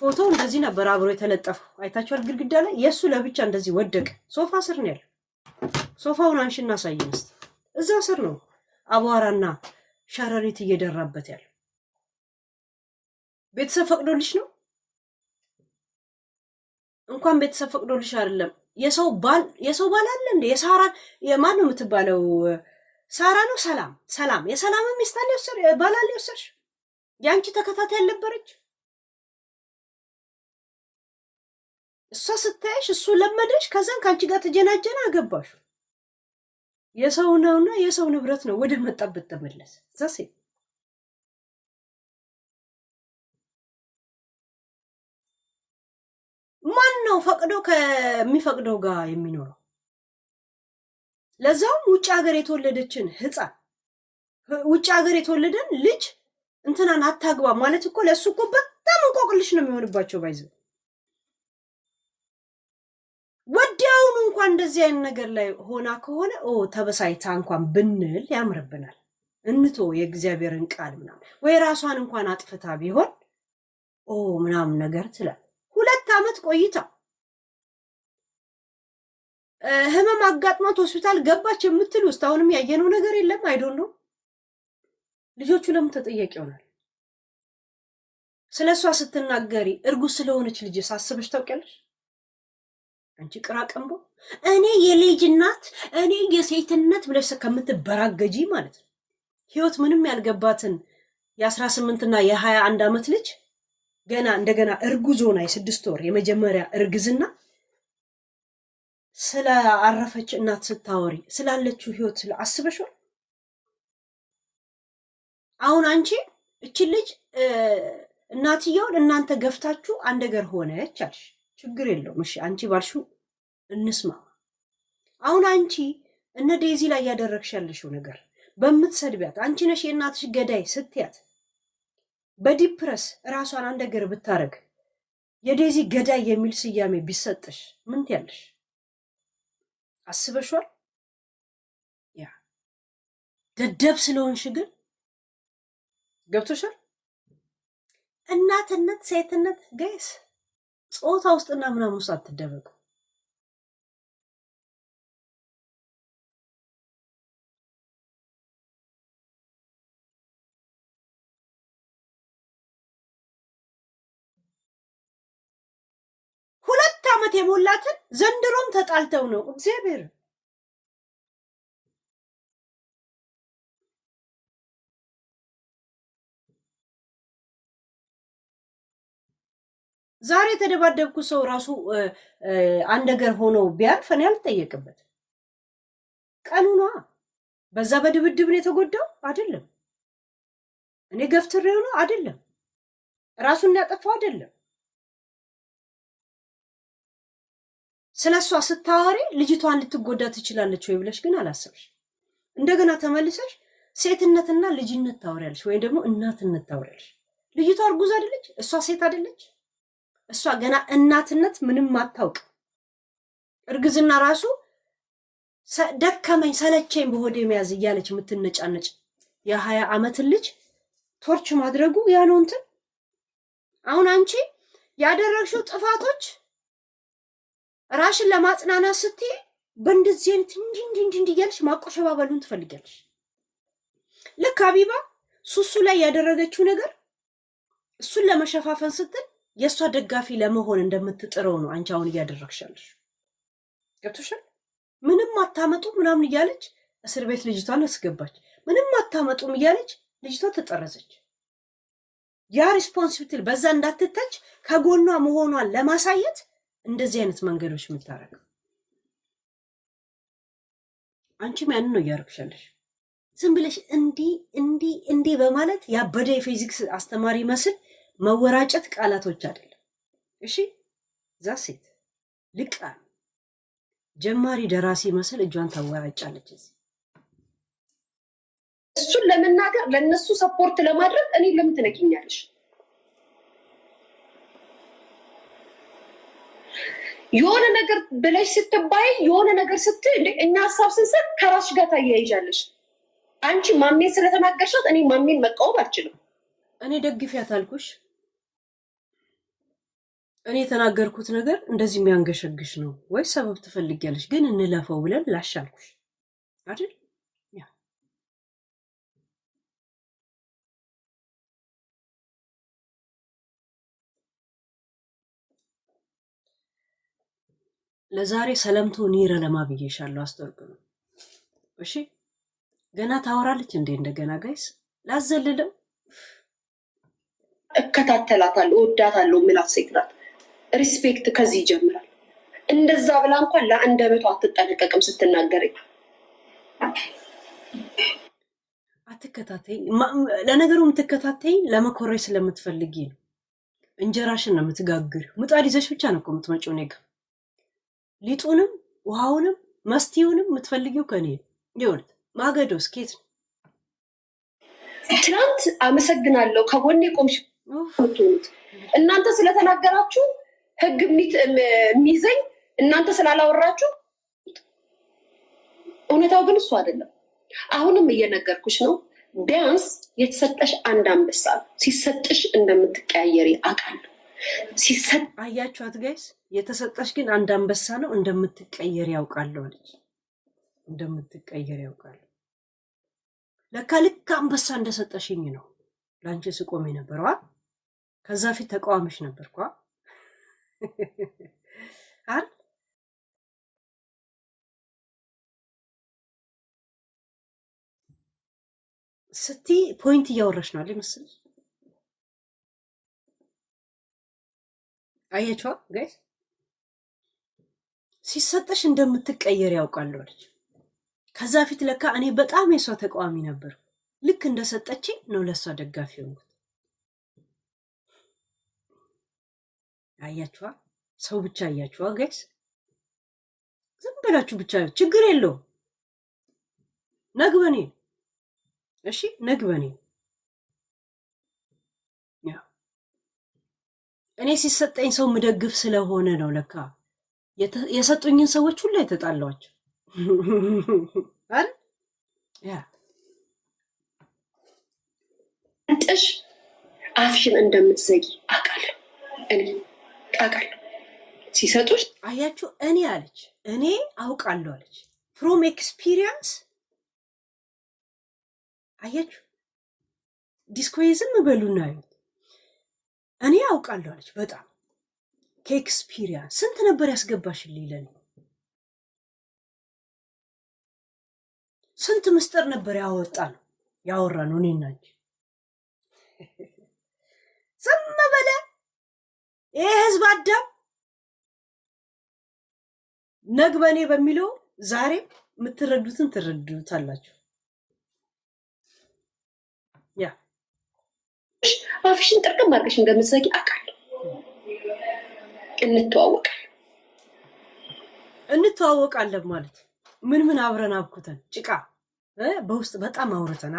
ፎቶ እንደዚህ ነበር አብሮ የተለጠፈው አይታችኋል? ግድግዳ ላይ የሱ ለብቻ እንደዚህ ወደቀ። ሶፋ ስር ነው ያለው። ሶፋውን አንሽና ሳይንስ እዛ ስር ነው አቧራና ሸረሪት እየደራበት ያለው። ቤተሰብ ፈቅዶልሽ ነው? እንኳን ቤተሰብ ፈቅዶልሽ አይደለም የሰው ባል አለ እንዴ? የሳራ የማን ነው የምትባለው? ሳራ ነው ሰላም የሰላም ሚስት አለ ባል አለ ወሰሽ ያንቺ ተከታታይ ያልነበረች እሷ ስታይሽ እሱ ለመደሽ። ከዛን ካንቺ ጋር ተጀናጀና አገባሽ። የሰው ነውና የሰው ንብረት ነው ወደ መጣበት ተመለሰ። ዘሴ ማን ነው ፈቅዶ ከሚፈቅደው ጋር የሚኖረው? ለዛውም ውጭ ሀገር የተወለደችን ህፃን ውጭ ሀገር የተወለደን ልጅ እንትናን አታግባ ማለት እኮ ለሱ እኮ በጣም እንቆቅልሽ ነው የሚሆንባቸው። ባይዘ ወዲያውኑ እንኳን እንደዚህ አይነት ነገር ላይ ሆና ከሆነ ተበሳይታ እንኳን ብንል ያምርብናል። እንቶ የእግዚአብሔርን ቃል ምናምን ወይ ራሷን እንኳን አጥፍታ ቢሆን ምናምን ነገር ትላል። 2 ዓመት ቆይታ ህመም አጋጥሟት ሆስፒታል ገባች የምትል ውስጥ አሁንም ያየነው ነገር የለም። አይዶን ነው ልጆቹ ለምን ተጠያቂ ይሆናል? ስለሷ ስትናገሪ እርጉዝ ስለሆነች ልጅ ሳስበሽ ታውቂያለሽ? አንቺ ቅራቅንቦ እኔ የልጅ እናት እኔ የሴትነት ብለሽ ከምትበራገጂ ማለት ነው ህይወት ምንም ያልገባትን የ18 እና የ21 ዓመት ልጅ ገና እንደገና እርጉዝ ሆና የ6 ወር የመጀመሪያ እርግዝና ስለ አረፈች እናት ስታወሪ ስላለችው ህይወት አስበሽዋል? አሁን አንቺ እቺ ልጅ እናትየውን እናንተ ገፍታችሁ አንድ ነገር ሆነች አልሽ። ችግር የለውም እሺ፣ አንቺ ባልሽው እንስማ። አሁን አንቺ እነ ዴዚ ላይ ያደረግሽ ያለሽው ነገር በምትሰድቢያት አንቺ ነሽ የእናትሽ ገዳይ ስትያት በዲፕረስ ራሷን አንድ ነገር ብታረግ የዴዚ ገዳይ የሚል ስያሜ ቢሰጥሽ ምን ትያለሽ? አስበሽዋል? ያ ደደብ ስለሆንሽ ግን ገብቶሻል? እናትነት ሴትነት ጋይስ ጾታ ውስጥና ምናምን ውስጥ አትደበቁ። ዓመት የሞላትን ዘንድሮም ተጣልተው ነው እግዚአብሔር ዛሬ የተደባደብኩ ሰው ራሱ አንድ ነገር ሆኖ ቢያልፍ እኔ አልጠየቅበት። ቀኑና በዛ በድብድብ ነው የተጎዳው አይደለም። እኔ ገፍትሬው ነው አይደለም። ራሱን ያጠፋው አይደለም። ስለሷ ስታወሪ ልጅቷን ልትጎዳ ትችላለች ወይ ብለሽ ግን አላሰብሽ። እንደገና ተመልሰሽ ሴትነትና ልጅነት ታወሪያለሽ ወይ ደግሞ እናትነት ታወሪያለሽ። ልጅቷ እርጉዝ አይደለች? እሷ ሴት አይደለች? እሷ ገና እናትነት ምንም አታውቅ። እርግዝና ራሱ ደከመኝ ሰለቸኝ በሆዴ መያዝ እያለች የምትነጫነጭ የ20 ዓመት ልጅ ቶርች ማድረጉ ያ ነው እንትን። አሁን አንቺ ያደረግሽው ጥፋቶች ራሽን ለማጽናናት ስትይ በእንደዚህ አይነት እንዲህ እያልሽ ማቆሸባበሉን ትፈልጊያለሽ። ልክ ሀቢባ ሱሱ ላይ ያደረገችው ነገር እሱን ለመሸፋፈን ስትል የእሷ ደጋፊ ለመሆን እንደምትጥረው ነው አንቺ አሁን እያደረግሻለሽ። ገብቶሻል? ምንም አታመጡ ምናምን እያለች እስር ቤት ልጅቷን አስገባች። ምንም አታመጡም እያለች ልጅቷ ተጠረዘች። ያ ሪስፖንሲቢሊቲ በዛ እንዳትተች ከጎኗ መሆኗን ለማሳየት እንደዚህ አይነት መንገዶች የምታረገው አንቺም ያንን ነው እያደረግሻለሽ። ዝም ብለሽ እንዲህ በማለት ያበደ የፊዚክስ አስተማሪ መስል መወራጨት ቃላቶች አይደለም። እሺ ዛሴት ልቃ ጀማሪ ደራሲ መስል እጇን ታወራጫለች። እሱን ለመናገር ለነሱ ሰፖርት ለማድረግ እኔ ለምን ትነኪኛለሽ? የሆነ ነገር ብለሽ ስትባይ የሆነ ነገር ስትይ እኛ ሀሳብ ስንሰጥ ከራስሽ ጋር ታያይዣለሽ። አንቺ ማሜን ስለተናገርሻት እኔ ማሜን መቃወም አልችልም። እኔ ደግፊያት አልኩሽ። እኔ የተናገርኩት ነገር እንደዚህ የሚያንገሸግሽ ነው ወይ ሰበብ ትፈልጊያለሽ? ግን እንለፈው ብለን ላሻልኩሽ አይደል? ያ ለዛሬ ሰለምቶ ኒረ ለማብዬሻለሁ። አስተርጉ ነው እሺ። ገና ታወራለች እንዴ? እንደገና ጋይስ ላዘልለው እከታተላታለሁ፣ እወዳታለሁ። ምላት ሴት ናት። ሪስፔክት ከዚህ ይጀምራል። እንደዛ ብላ እንኳን ለአንደበቷ አትጠነቀቅም ስትናገረኝ። አትከታተይ። ለነገሩ የምትከታተይ ለመኮረይ ስለምትፈልጊ ነው። እንጀራሽን ነው የምትጋግሪው። ምጣድ ይዘሽ ብቻ ነው እኮ የምትመጪው። እኔ ጋር ሊጡንም ውሃውንም መስቲውንም የምትፈልጊው ከኔ ነው። ይኸውልህ ማገዶ ስኬት ነው። ትናንት አመሰግናለሁ ከጎኔ ቆምሽ ምትሆኑት እናንተ ስለተናገራችሁ ህግ የሚይዘኝ እናንተ ስላላወራችሁ። እውነታው ግን እሱ አይደለም። አሁንም እየነገርኩሽ ነው። ቢያንስ የተሰጠሽ አንድ አንበሳ ሲሰጥሽ እንደምትቀያየሪ አውቃለሁ። አያችኋት ጋይስ? የተሰጠሽ ግን አንድ አንበሳ ነው። እንደምትቀየሪ ያውቃለሁ አለች። እንደምትቀየሪ ያውቃለሁ። ለካ ልክ አንበሳ እንደሰጠሽኝ ነው ላንቺ ስቆም የነበረው። ከዛ ፊት ተቃዋሚሽ ነበርኳ አይደል? ስቲ ፖይንት እያወራሽ ነው አይደል መሰለኝ አያችዋ ጋይስ ሲሰጠሽ እንደምትቀየር ያውቃለሁ አለች ከዛ ፊት ለካ እኔ በጣም የሷ ተቃዋሚ ነበር ልክ እንደሰጠችኝ ነው ለሷ ደጋፊ ሆንኩት አያችዋ ሰው ብቻ አያችዋ ጋይስ ዝም ብላችሁ ብቻ ችግር የለው ነግበኔ እሺ ነግበኔ ያ እኔ ሲሰጠኝ ሰው ምደግፍ ስለሆነ ነው ለካ የሰጡኝን ሰዎች ሁሉ የተጣላዋቸው አይደል ያ እንጥሽ አፍሽን እንደምትዘጊ አውቃለሁ እኔ አውቃለሁ ሲሰጡሽ አያችሁ እኔ አለች እኔ አውቃለሁ አለች ፍሮም ኤክስፒሪየንስ አያችሁ ዲስኮይዝም በሉና እኔ አውቃለሁ አለች በጣም ከኤክስፒሪየንስ ስንት ነበር ያስገባሽልኝ ለኔ ስንት ምስጥር ነበር ያወራ ነው እኔና እንጂ ዝም በለ ይሄ ህዝብ አዳም ነግበኔ በሚለው ዛሬ የምትረዱትን ትረዱታላችሁ ያ አፍሽን ጥርቅም አድርገሽ እንደምትዘጊ አውቃለሁ እንተዋወቃለን ማለት ምን አብረን አብኩተን ጭቃ በውስጥ በጣም አውርተና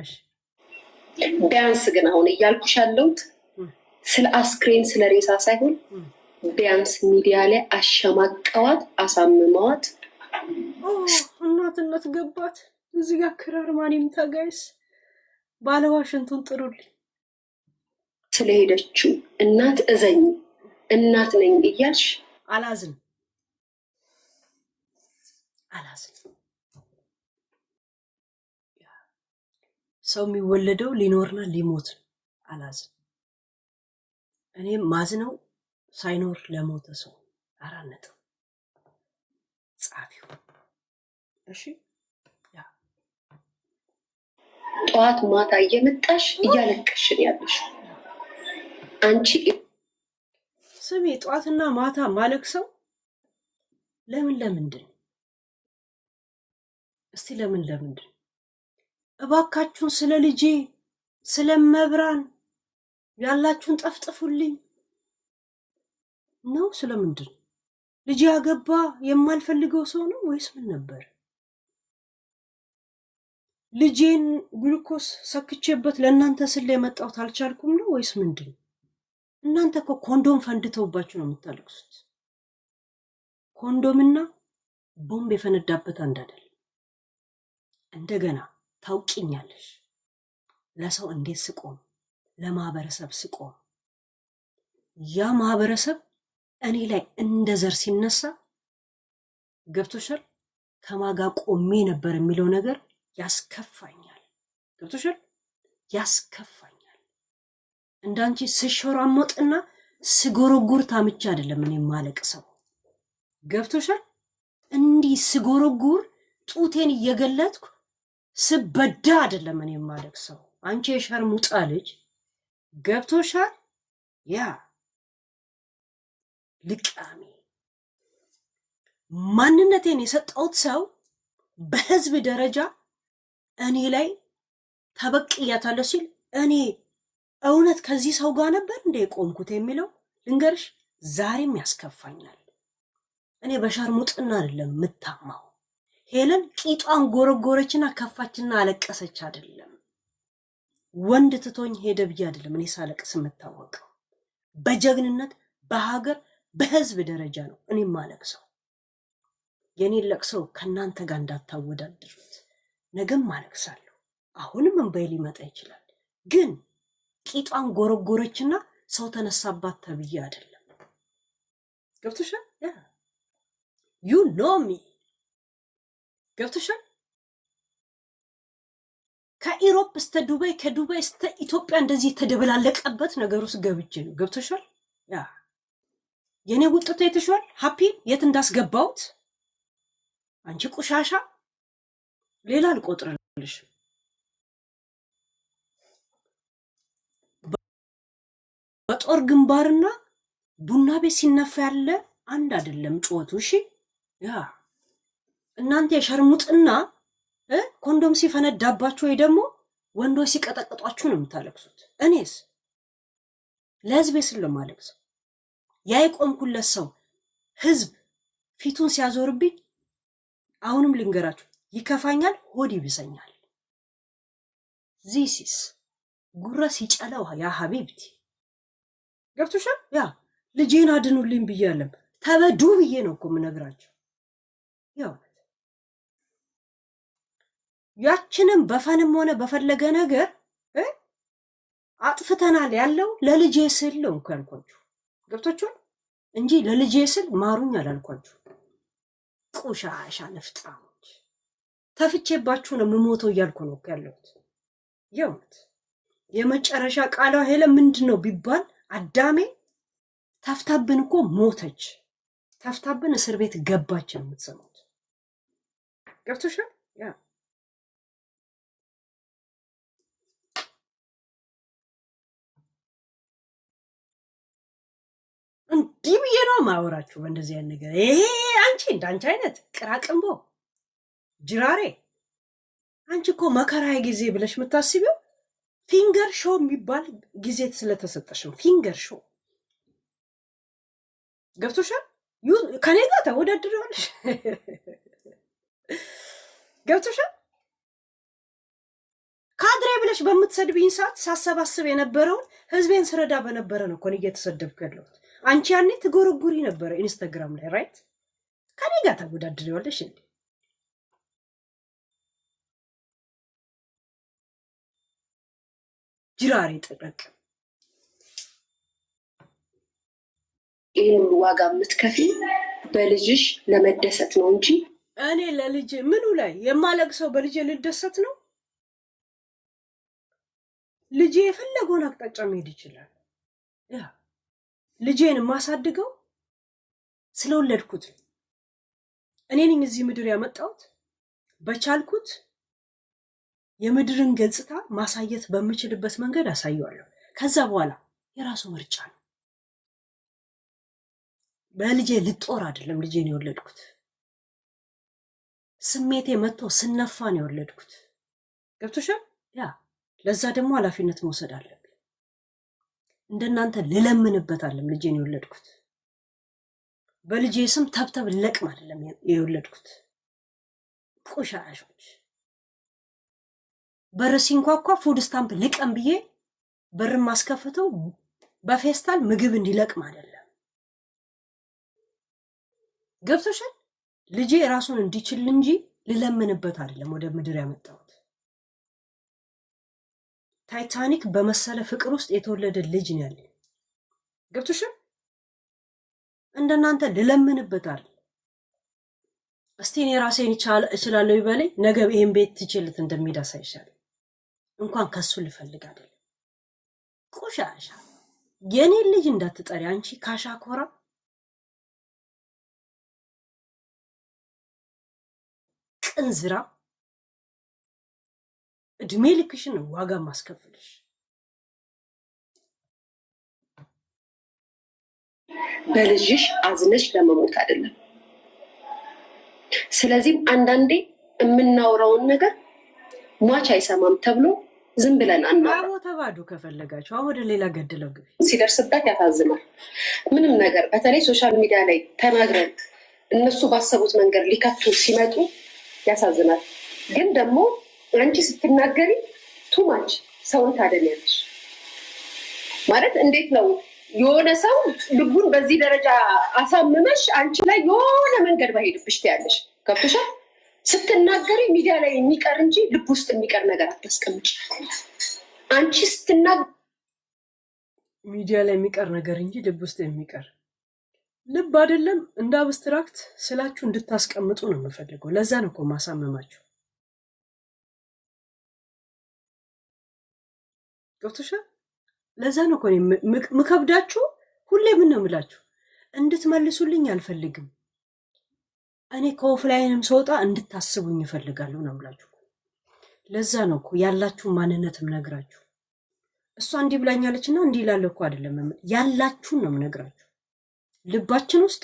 እሺ ቢያንስ ግን አሁን እያልኩሽ ያለሁት ስለ አስክሬን ስለ ሬሳ ሳይሆን ቢያንስ ሚዲያ ላይ አሸማቀዋት አሳምመዋት እናትነት ገባት እዚህ ጋር ክራር ማን ይምታ ጋይስ ባለዋሽንቱን ጥሩልኝ ስለሄደችው እናት እዘኝ እናት ነኝ እያልሽ አላዝን ሰው የሚወለደው ሊኖርና ሊሞት አላዝን እኔም ማዝነው ሳይኖር ለሞተ ሰው አራነጥ ጻፊው እሺ ያ ጠዋት ማታ እየመጣሽ እያለቀሽን ያለሽ አንቺ ስሚ ጠዋትና ማታ ማለቅሰው ለምንድን እስቲ ለምንድን እባካችሁን ስለ ልጄ ስለመብራን ያላችሁን ጠፍጥፉልኝ ነው ስለምንድን ልጄ ያገባ የማልፈልገው ሰው ነው ወይስ ምን ነበር ልጄን ግሉኮስ ሰክቼበት ለእናንተ ስለ የመጣሁት አልቻልኩም ነው ወይስ ምንድን እናንተ እኮ ኮንዶም ፈንድተውባችሁ ነው የምታለቅሱት ኮንዶምና ቦምብ የፈነዳበት አንድ አይደል እንደገና ታውቂኛለሽ ለሰው እንዴት ስቆም ለማህበረሰብ ስቆም ያ ማህበረሰብ እኔ ላይ እንደ ዘር ሲነሳ ገብቶሻል ከማጋ ቆሜ ነበር የሚለው ነገር ያስከፋኛል ገብቶሻል ያስከፋኛል እንዳንቺ ስሾራሞጥና ስጎረጉር ታምቻ አይደለም እኔ ማለቅሰው ገብቶሻል እንዲህ ስጎረጉር ጡቴን እየገለጥኩ ስበዳ አይደለም እኔ ማለቅሰው አንቺ የሸርሙጣ ልጅ ገብቶሻል ያ ልቃሚ ማንነቴን የሰጠሁት ሰው በህዝብ ደረጃ እኔ ላይ ተበቅያታለሁ ሲል እኔ እውነት ከዚህ ሰው ጋር ነበር እንደ ቆምኩት የሚለው ልንገርሽ ዛሬም ያስከፋኛል እኔ በሸርሙጥና አይደለም ምታማው ሄለን ቂጧን ጎረጎረችና ከፋችና አለቀሰች አይደለም ወንድ ትቶኝ ሄደ ብዬ አይደለም እኔ ሳለቅስ የምታወቀው በጀግንነት በሀገር በህዝብ ደረጃ ነው እኔ ማለቅሰው የኔ ለቅሰው ከናንተ ጋር እንዳታወዳድሩት ነገም ማለቅሳለሁ አሁንም እንባይ ሊመጣ ይችላል ግን ቂጧን ጎረጎረችና ሰው ተነሳባት ተብዬ አይደለም ገብቶሻል you know me ገብቶሻል ከኢሮፕ እስከ ዱባይ ከዱባይ እስከ ኢትዮጵያ እንደዚህ ተደበላለቀበት ነገር ውስጥ ገብቼ ነው ገብቶሻል ያ የኔ ውጥቶ የተሻል ሃፒ የት እንዳስገባውት አንቺ ቆሻሻ ሌላ አልቆጥርልሽ። በጦር ግንባርና ቡና ቤት ሲነፋ ያለ አንድ አይደለም ጩኸቱ። እሺ ያ እናንተ የሸርሙጥና ኮንዶም ሲፈነዳባችሁ ወይ ደግሞ ወንዶች ሲቀጠቅጧችሁ ነው የምታለቅሱት። እኔስ ለህዝቤ ስለማለቅሰው ያ የቆምኩለት ሰው ህዝብ ፊቱን ሲያዞርብኝ አሁንም ልንገራችሁ ይከፋኛል፣ ሆድ ይብሰኛል። ዚሲስ ጉራ ሲጨለው ያ ሀቢብቲ ገብቶሻል? ያ ልጄን አድኑልኝ ብያለም ተበዱ ብዬ ነው እኮ የምነግራቸው። ያው ያችንም በፈንም ሆነ በፈለገ ነገር አጥፍተናል ያለው ለልጄ ስል ነው እንኳን ያልኳችሁ። ገብቶቻል? እንጂ ለልጄ ስል ማሩኝ አላልኳችሁ። ቆሻሻ ነፍጣሞች ተፍቼባችሁ ነው የምሞተው እያልኩ ነው ያለሁት። የውት የመጨረሻ ቃሏ ሄለ ምንድነው ቢባል አዳሜ ተፍታብን እኮ ሞተች፣ ተፍታብን እስር ቤት ገባች ነው የምትሰሙት። ገብቶሻል? ያ እንዲህ ብዬ ነው ማወራችሁ በእንደዚህ አይነት ነገር። ይሄ አንቺ እንዳንቺ አይነት ቅራቅንቦ ጅራሬ አንቺ እኮ መከራዬ ጊዜ ብለሽ የምታስቢው ፊንገር ሾው የሚባል ጊዜ ስለተሰጠሽ ነው። ፊንገር ሾው ገብቶሻል? ከኔ ጋር ተወዳድረዋለሽ። ገብቶሻል? ካድሬ ብለሽ በምትሰድብኝ ሰዓት ሳሰባስብ የነበረውን ህዝቤን ስረዳ በነበረ ነው እኮ እየተሰደብኩ ያለሁት። አንቺ ያኔ ትጎረጉሪ ነበረ ኢንስታግራም ላይ ራይት። ከኔ ጋር ተወዳድረዋለሽ እንዴ? ጅራሬ ጥቅቅ ይህን ዋጋ የምትከፊ በልጅሽ ለመደሰት ነው እንጂ እኔ ለልጅ ምኑ ላይ የማለቅሰው በልጅ ልደሰት ነው? ልጄ የፈለገውን አቅጣጫ መሄድ ይችላል። ያ ልጄን የማሳድገው ስለወለድኩት እኔ ነኝ እዚህ ምድር ያመጣሁት። በቻልኩት የምድርን ገጽታ ማሳየት በምችልበት መንገድ አሳየዋለሁ። ከዛ በኋላ የራሱ ምርጫ ነው። በልጄ ልጦር አይደለም ልጄን የወለድኩት። ስሜቴ መጥቶ ስነፋ ነው የወለድኩት። ገብቶሻል? ያ ለዛ ደግሞ ኃላፊነት መውሰድ አለብኝ። እንደናንተ ልለምንበት አይደለም ልጄን የወለድኩት። በልጄ ስም ተብተብ ለቅም አይደለም የወለድኩት። ቆሻሾች በር ሲንኳኳ ፉድ ስታምፕ ልቀም ብዬ በር ማስከፍተው በፌስታል ምግብ እንዲለቅም አይደለም። ገብቶሻል? ልጄ ራሱን እንዲችል እንጂ ልለምንበት አይደለም ወደ ምድር ያመጣሁት። ታይታኒክ በመሰለ ፍቅር ውስጥ የተወለደ ልጅ ነው ያለኝ። ገብቶሻል? እንደናንተ ልለምንበት አይደለም። እስቲ እኔ ራሴን እችላለሁ ይበለኝ፣ ነገ ይሄን ቤት ትችልት እንደሚሄድ አሳይሻለሁ። እንኳን ከሱ ልፈልግ አይደለም። ቆሻሻ የኔ ልጅ እንዳትጠሪ አንቺ ካሻኮራ። ቅንዝራ እድሜ ልክሽን ነው ዋጋ ማስከፍልሽ። በልጅሽ አዝነሽ ለመሞት አይደለም። ስለዚህም አንዳንዴ የምናወራውን ነገር ሟች አይሰማም ተብሎ ዝም ብለን አናወራ። ተባዱ ከፈለጋችሁ አሁን ወደ ሌላ ገድለው ግቢ። ሲደርስበት ያሳዝናል። ምንም ነገር በተለይ ሶሻል ሚዲያ ላይ ተናግረን እነሱ ባሰቡት መንገድ ሊከቱ ሲመጡ ያሳዝናል። ግን ደግሞ አንቺ ስትናገሪ ቱማች ሰውን ታደሚያለሽ ማለት እንዴት ነው? የሆነ ሰው ልቡን በዚህ ደረጃ አሳምመሽ አንቺ ላይ የሆነ መንገድ ባሄድብሽ ትያለሽ። ገብቶሻል? ስትናገሪ ሚዲያ ላይ የሚቀር እንጂ ልብ ውስጥ የሚቀር ነገር አታስቀምጪ። አንቺ ስትናገሪ ሚዲያ ላይ የሚቀር ነገር እንጂ ልብ ውስጥ የሚቀር ልብ አይደለም። እንደ አብስትራክት ስላችሁ እንድታስቀምጡ ነው የምፈልገው። ለዛ ነው እኮ ማሳመማችሁ። ገብቶሻል? ለዛ ነው እኮ ምከብዳችሁ። ሁሌ ምን ነው የምላችሁ? እንድትመልሱልኝ አልፈልግም። እኔ ከኦፍላይንም ስወጣ እንድታስቡኝ እፈልጋለሁ ነው የምላችሁ። ለዛ ነው እኮ ያላችሁ ማንነትም ነግራችሁ። እሷ እንዲህ ብላኛለችና እንዲህ ይላል እኮ አይደለም ያላችሁን ነው የምነግራችሁ። ልባችን ውስጥ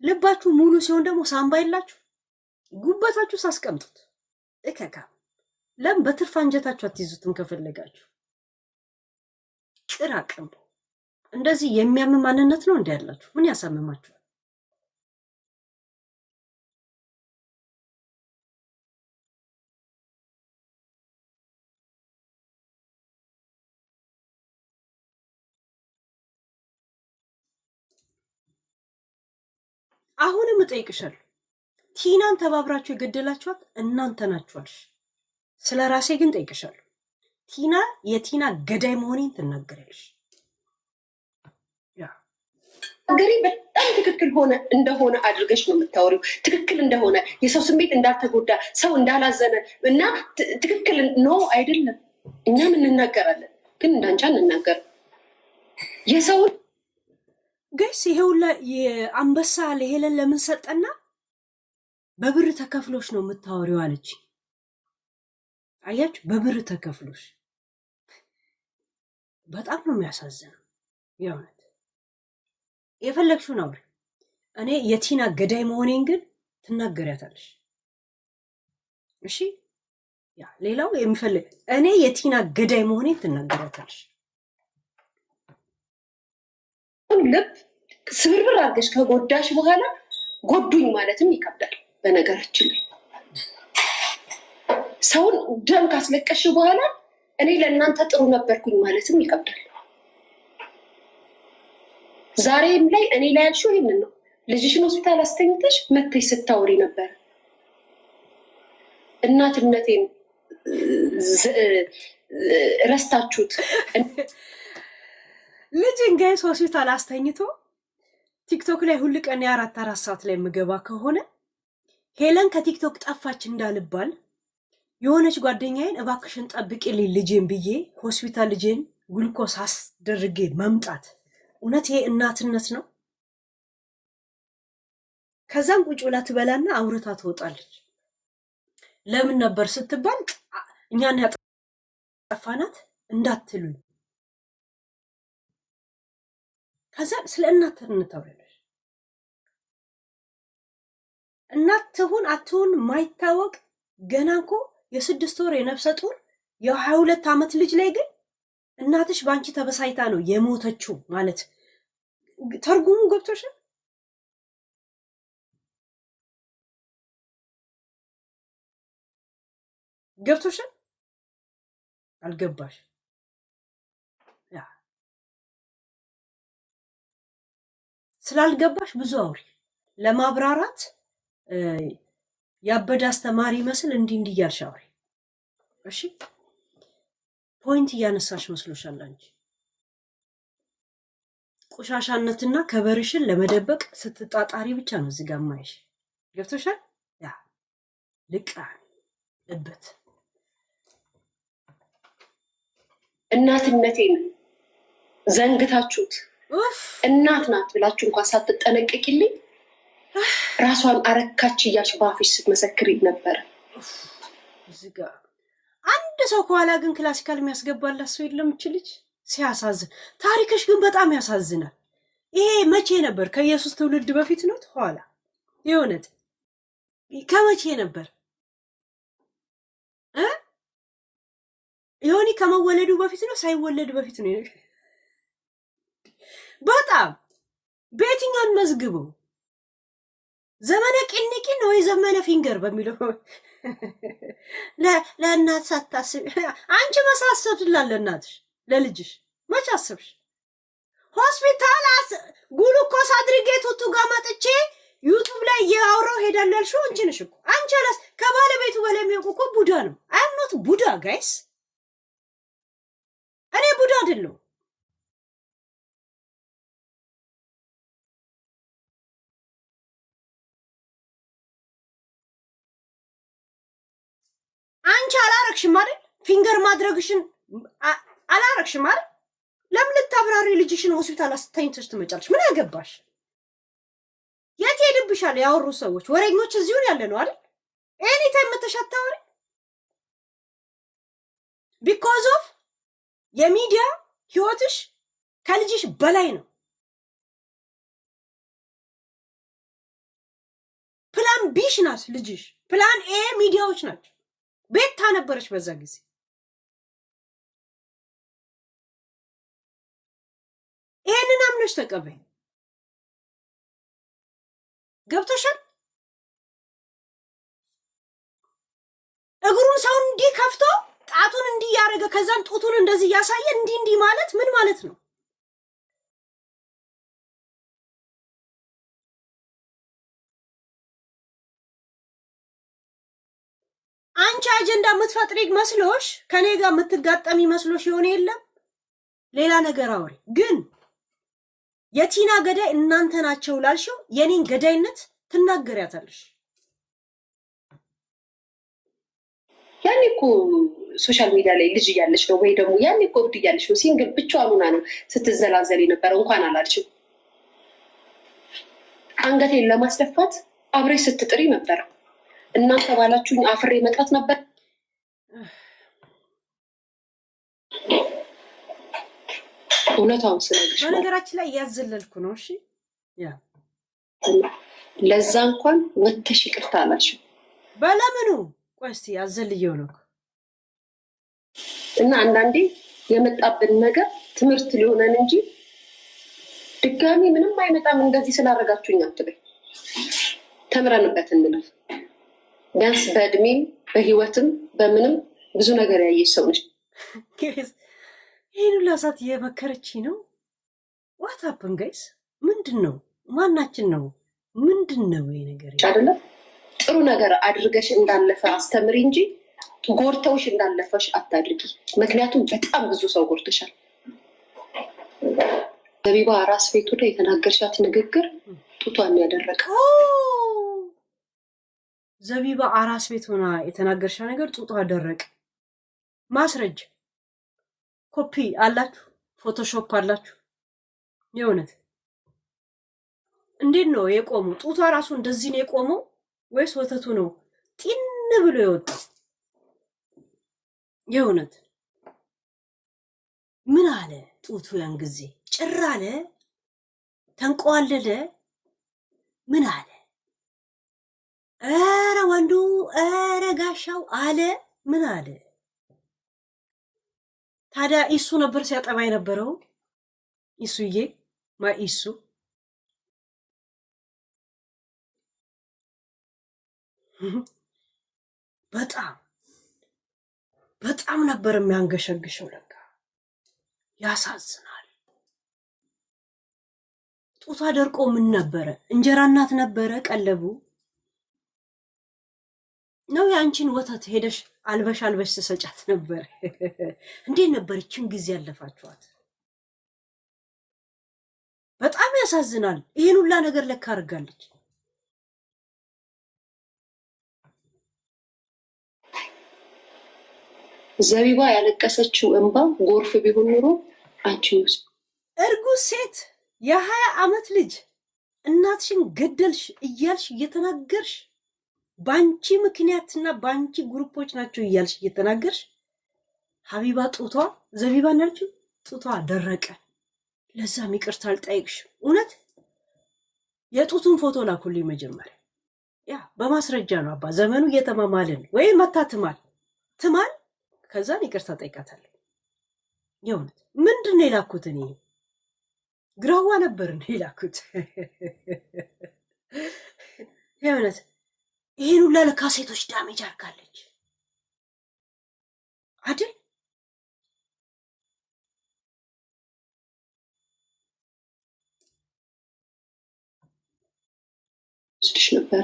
ልባችሁ ሙሉ ሲሆን ደግሞ ሳምባ የላችሁ ጉበታችሁ ሳስቀምጡት እከካ ለምን በትርፍ አንጀታችሁ አትይዙትም? ከፈለጋችሁ ቅራቅም እንደዚህ የሚያም ማንነት ነው እንዴ ያላችሁ? ምን ያሳምማችኋል? አሁንም እጠይቅሻለሁ፣ ቲናን ተባብራችሁ የገደላችኋት እናንተ ናችኋልሽ። ስለ ራሴ ግን ጠይቅሻለሁ፣ ቲና የቲና ገዳይ መሆኔን ትናገራለሽ። ገሪ በጣም ትክክል እንደሆነ አድርገሽ ነው የምታወሪው። ትክክል እንደሆነ የሰው ስሜት እንዳልተጎዳ ሰው እንዳላዘነ እና ትክክል ነው አይደለም። እኛም እንናገራለን፣ ግን እንዳንቺ እንናገር የሰውን ጋይስ ይሄውላ የአንበሳ ለሄለን ለምን ሰጠና በብር ተከፍሎሽ ነው የምታወሪው አለች። አያችሁ፣ በብር ተከፍሎሽ። በጣም ነው የሚያሳዝነው የእውነት። የፈለግሽውን አውሪ። እኔ የቲና ገዳይ መሆኔን ግን ትናገሪያታለሽ። እሺ ያ ሌላው የሚፈልግ እኔ የቲና ገዳይ መሆኔን ትናገሪያታለሽ። ልብ ስብርብር አድርገሽ ከጎዳሽ በኋላ ጎዱኝ ማለትም ይከብዳል። በነገራችን ላይ ሰውን ደም ካስለቀሽ በኋላ እኔ ለእናንተ ጥሩ ነበርኩኝ ማለትም ይከብዳል። ዛሬም ላይ እኔ ላይ ያልሽው ይሄንን ነው። ልጅሽን ሆስፒታል አስተኝተሽ መተሽ ስታወሪ ነበር። እናትነቴን ረስታችሁት። ልጅን ጋይስ ሆስፒታል አስተኝቶ ቲክቶክ ላይ ሁሉ ቀን የ4 ሰዓት ላይ የምገባ ከሆነ ሄለን ከቲክቶክ ጠፋች እንዳልባል የሆነች ጓደኛዬን እባክሽን ጠብቂልኝ ልጄን ብዬ ሆስፒታል ልጄን ግሉኮስ አስደርጌ መምጣት እውነት ይሄ እናትነት ነው? ከዛም ቁጭ ብላ ትበላና አውርታ ትወጣለች። ለምን ነበር ስትባል እኛን ያጠፋናት እንዳትሉኝ። ከዛ ስለ እናትነት ታወራለች። እናት ትሁን አትሁን ማይታወቅ ገና እኮ የ6 ወር የነፍሰ ጡር የ22 ዓመት ልጅ ላይ ግን እናትሽ ባንቺ ተበሳይታ ነው የሞተችው ማለት ተርጉሙ ገብቶሻል? ገብቶሻል? አልገባሽ? ስላልገባሽ ብዙ አውሪ። ለማብራራት ያበደ አስተማሪ መስል እንዲህ እያልሽ አውሪ። እሺ ፖይንት እያነሳሽ መስሎሻል አንቺ። ቆሻሻነትና ከበርሽን ለመደበቅ ስትጣጣሪ ብቻ ነው እዚህ ጋር ማይሽ። ገብቶሻል? ያ ልቃ እበት እናትነቴን ዘንግታችሁት እናት ናት ብላችሁ እንኳን ሳትጠነቀቂልኝ ራሷን አረካች እያልሽ በአፍሽ ስትመሰክሪ ነበር። እዚህ ጋር አንድ ሰው ከኋላ ግን ክላሲካል የሚያስገባላት ሰው የለም። እችልች ሲያሳዝን፣ ታሪክሽ ግን በጣም ያሳዝናል። ይሄ መቼ ነበር? ከኢየሱስ ትውልድ በፊት ነው ኋላ? የእውነት ከመቼ ነበር? ዮኒ ከመወለዱ በፊት ነው ሳይወለድ በፊት ነው? በጣም በየትኛውን መዝግበው ዘመነ ቂንቂን ወይ ዘመነ ፊንገር በሚለው ለእናት ሳታስብ አንቺ መሳሰብ ስላለ እናትሽ ለልጅሽ መች አሰብሽ? ሆስፒታል ግሉኮስ አድርጌ ቱቱ ጋር መጥቼ ዩቱብ ላይ እያወራሁ ሄዳለሁ ያልሽው አንቺ ነሽ እኮ። አንቺ አላስ ከባለቤቱ በላይ የሚያውቁ እኮ ቡዳ ነው። አይ አም ኖት ቡዳ ጋይስ፣ እኔ ቡዳ አይደለሁ። አንቺ አላረግሽም አይደል? ፊንገር ማድረግሽን አላረግሽም አይደል? ለምን ልታብራሪ ልጅሽን ሆስፒታል አስተኝተሽ ትመጫለሽ? ምን ያገባሽ? የት ሄድ ይታይብሻል ያወሩ ሰዎች ወሬኞች እዚሁን ያለ ነው አይደል ኤኒ ታይም ተሻታውሪ because of የሚዲያ ህይወትሽ ከልጅሽ በላይ ነው ፕላን ቢሽ ናት ልጅሽ ፕላን ኤ ሚዲያዎች ናቸው ቤት ታነበረች በዛ ጊዜ ይሄንን አምነሽ ተቀበይ ገብቶሻል እግሩን ሰው እንዲህ ከፍቶ ጣቱን እንዲህ ያረገ ከዛን ጡቱን እንደዚህ ያሳየ እንዲህ ማለት ምን ማለት ነው አንቺ አጀንዳ የምትፈጥሪ መስሎሽ ከኔ ጋር የምትጋጠሚ መስሎሽ ይሆን የለም ሌላ ነገር አውሪ ግን የቲና ገዳይ እናንተ ናቸው ላልሽው የኔን ገዳይነት ትናገሪያታለሽ ያኔ እኮ ሶሻል ሚዲያ ላይ ልጅ እያለሽ ነው ወይ ደግሞ ያኔ እኮ እብድ እያለሽ ነው ሲንግል ብቻዋን ሆና ነው ስትዘላዘል የነበረው እንኳን አላልሽም አንገቴን ለማስደፋት አብሬ ስትጥሪ ነበር እናንተ ባላችሁኝ አፍሬ መቅረት ነበር እውነታውን ስለልሽ በነገራችን ላይ ያዘለልኩ ነው እሺ ያ ለዛ እንኳን ወተሽ ይቅርታ አላልሽም በለምኑ ቆስቲ ያዘልየው ነው እና አንዳንዴ የመጣብን ነገር ትምህርት ሊሆነን እንጂ ድጋሚ ምንም አይመጣም እንደዚህ ስላደረጋችሁኝ አትበይ ተምረንበት እንለፍ ቢያንስ በእድሜም በህይወትም በምንም ብዙ ነገር ያየሽ ሰው ነሽ ይሄን ላሳት የመከረች ነው what happened guys ምንድነው ማናችን ነው ምንድነው ይሄ ነገር አይደለ ጥሩ ነገር አድርገሽ እንዳለፈ አስተምሪ እንጂ ጎርተውሽ እንዳለፈሽ አታድርጊ ምክንያቱም በጣም ብዙ ሰው ጎርተሻል ዘቢባ ራስ ቤቱ ላይ የተናገርሻት ንግግር ጡቷን ያደረቀው ዘቢባ አራስ ቤት ሆና የተናገርሻ ነገር ጡቷ ደረቀ ማስረጃ ኮፒ አላችሁ ፎቶሾፕ አላችሁ የሆነት እንዴት ነው የቆመው ጡቷ ራሱ እንደዚህ ነው የቆመው ወይስ ወተቱ ነው ጢን ብሎ የወጣው የሆነት ምን አለ ጡቱ ያን ጊዜ ጭር አለ ተንቆዋለለ ምን አለ ኧረ ወንዱ ኧረ ጋሻው አለ ምን አለ ታዲያ ኢሱ ነበር ሲያጠባ የነበረው ኢሱዬ ማኢሱ በጣም ነበር የሚያንገሸግሸው ለካ ያሳዝናል ጡቷ ደርቆ ምን ነበረ እንጀራ እናት ነበረ ቀለቡ ነው ያንቺን ወተት ሄደሽ አልበሽ ተሰጫት ነበር እንዴት ነበር እቺን ጊዜ ያለፋችኋት በጣም ያሳዝናል ይሄን ሁላ ነገር ለካ አርጋለች ዘቢባ ያለቀሰችው እንባ ጎርፍ ቢሆን ኑሮ አንቺስ እርጉዝ ሴት የ20 ዓመት ልጅ እናትሽን ገደልሽ እያልሽ እየተናገርሽ ባንቺ ምክንያትና ባንቺ ግሩፖች ናቸው እያልሽ እየተናገርሽ ሀቢባ ጡቷ ዘቢባ ናችሁ ጡቷ ደረቀ ለዛም ይቅርታ አልጠይቅሽ እውነት የጡቱን ፎቶ ላኩልኝ መጀመሪያ ያ በማስረጃ ነው አባ ዘመኑ እየተማማልን ወይ መታትማል ትማል ከዛን ይቅርታ ጠይቃታለሁ የእውነት ምንድነው የላኩት እኔ ግራዋ ነበር እንዴ የላኩት የእውነት ይሄን ሁላ ለካሴቶች ዳሜጅ አርጋለች አይደል ስልሽ ነበር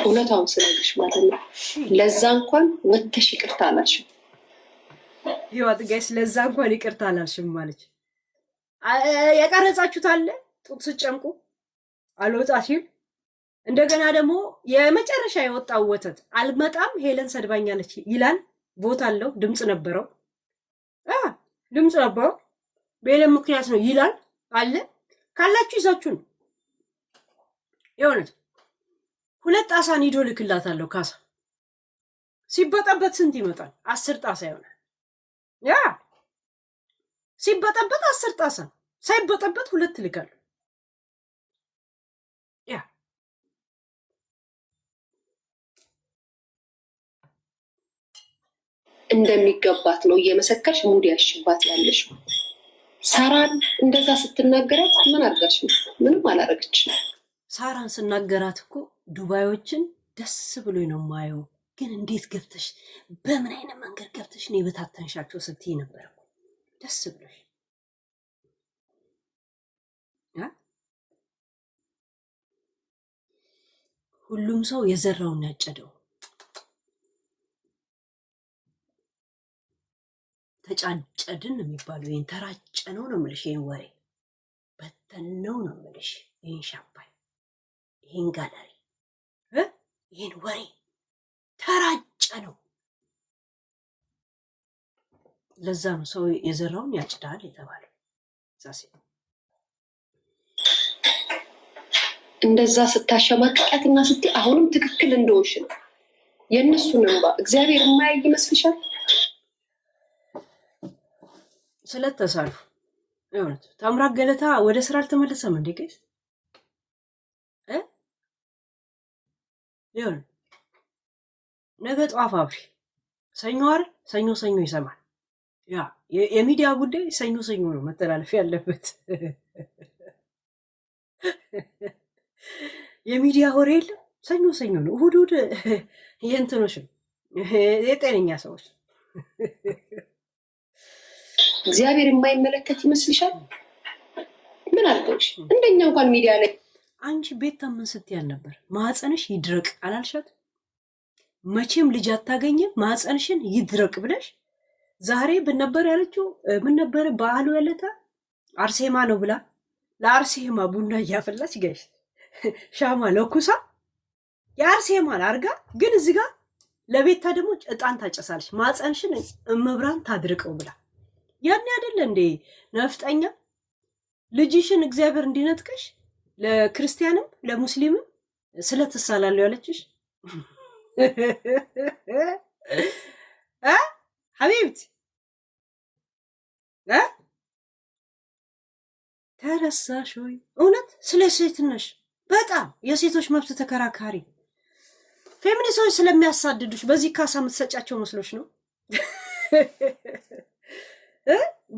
እውነታውን ስለልሽ ማለት ነው ለዛ እንኳን ወተሽ ይቅርታ አላልሽም ይዋት ጋይስ ለዛ እንኳን ይቅርታ አላልሽም ማለት የቀረጻችሁት አለ ጡት ስጨምቁ አልወጣ ሲል እንደገና ደግሞ የመጨረሻ የወጣው ወተት አልመጣም ሄለን ሰድባኛለች ይላል ቮት አለው ድምጽ ነበረው ድምጽ ነበረው በሌላ ምክንያት ነው ይላል አለ ካላችሁ ይዛችሁ ነው የሆነ ሁለት ጣሳን ሂዶ ልክላታለሁ ካሳ ሲበጠበት ስንት ይመጣል 10 ጣሳ ይሆናል ያ ሲበጠበት 10 ጣሳ ሳይበጠበት ሁለት ልካለሁ ያ እንደሚገባት ነው እየመሰከርሽ ሙድ ያሽባት ያለሽ ሳራን እንደዛ ስትናገራት ምን አርጋሽ ነው ምንም አላረገች ሳራን ስናገራት እኮ ዱባዮችን ደስ ብሎኝ ነው ማየው ግን እንዴት ገብተሽ በምን አይነት መንገድ ገብተሽ ነው በታተንሻቸው ስትይ ነበር ደስ ብሎሽ ያ ሁሉም ሰው የዘራውን ያጨደው ተጫጨድን የሚባለው ይሄን ተራጨነው ነው የምልሽ ይሄን ወሬ በተነው ነው የምልሽ ይሄን ሻምፓኝ ይሄን ጋለሪ ይሄን ወሬ ተራጨነው ለዛ ነው ሰው የዘራውን ያጭዳል የተባለው ዛሴ እንደዛ ስታሸማቀቅና ስትይ አሁንም ትክክል እንደሆንሽ ነው የነሱን እንባ እግዚአብሔር የማያይ ይመስልሻል ስለተሳልፉ እውነት ታምራት ገለታ ወደ ስራ አልተመለሰም እንዴ ጋይስ ይሁን ነገ ጧፍ አብሪ ሰኞ አይደል ሰኞ ይሰማል ያ የሚዲያ ጉዳይ ሰኞ ነው መተላለፍ ያለበት የሚዲያ ወሬ የለም ሰኞ ነው እሁድ የእንትኖች የጤነኛ ሰዎች እግዚአብሔር የማይመለከት ይመስልሻል ምን አልከውሽ እንደኛ እንኳን ሚዲያ ላይ አንቺ ቤት ምን ስትያል ነበር ማህፀንሽ ይድረቅ አላልሻት መቼም ልጅ አታገኝም ማህፀንሽን ይድረቅ ብለሽ ዛሬ በነበር ያለችው ምን ነበር በዓሉ ያለታ አርሴማ ነው ብላ ለአርሴማ ቡና ያፈላች ጋይስ ሻማ ለኩሳ የአርሴማ አርጋ ግን እዚህ ጋር ለቤታ ደግሞ እጣን ታጨሳለች ማህፀንሽን እመብራን ታድርቀው ብላ ያን አይደለ እንዴ ነፍጠኛ ልጅሽን እግዚአብሔር እንዲነጥቀሽ ለክርስቲያንም ለሙስሊምም ስለተሳላለው ያለችሽ ሐቢብቲ ተረሳሽ ወይ እውነት ስለ ሴትነሽ በጣም የሴቶች መብት ተከራካሪ ፌሚኒስቶች ስለሚያሳድዱሽ በዚህ ካሳ የምትሰጫቸው መስሎሽ ነው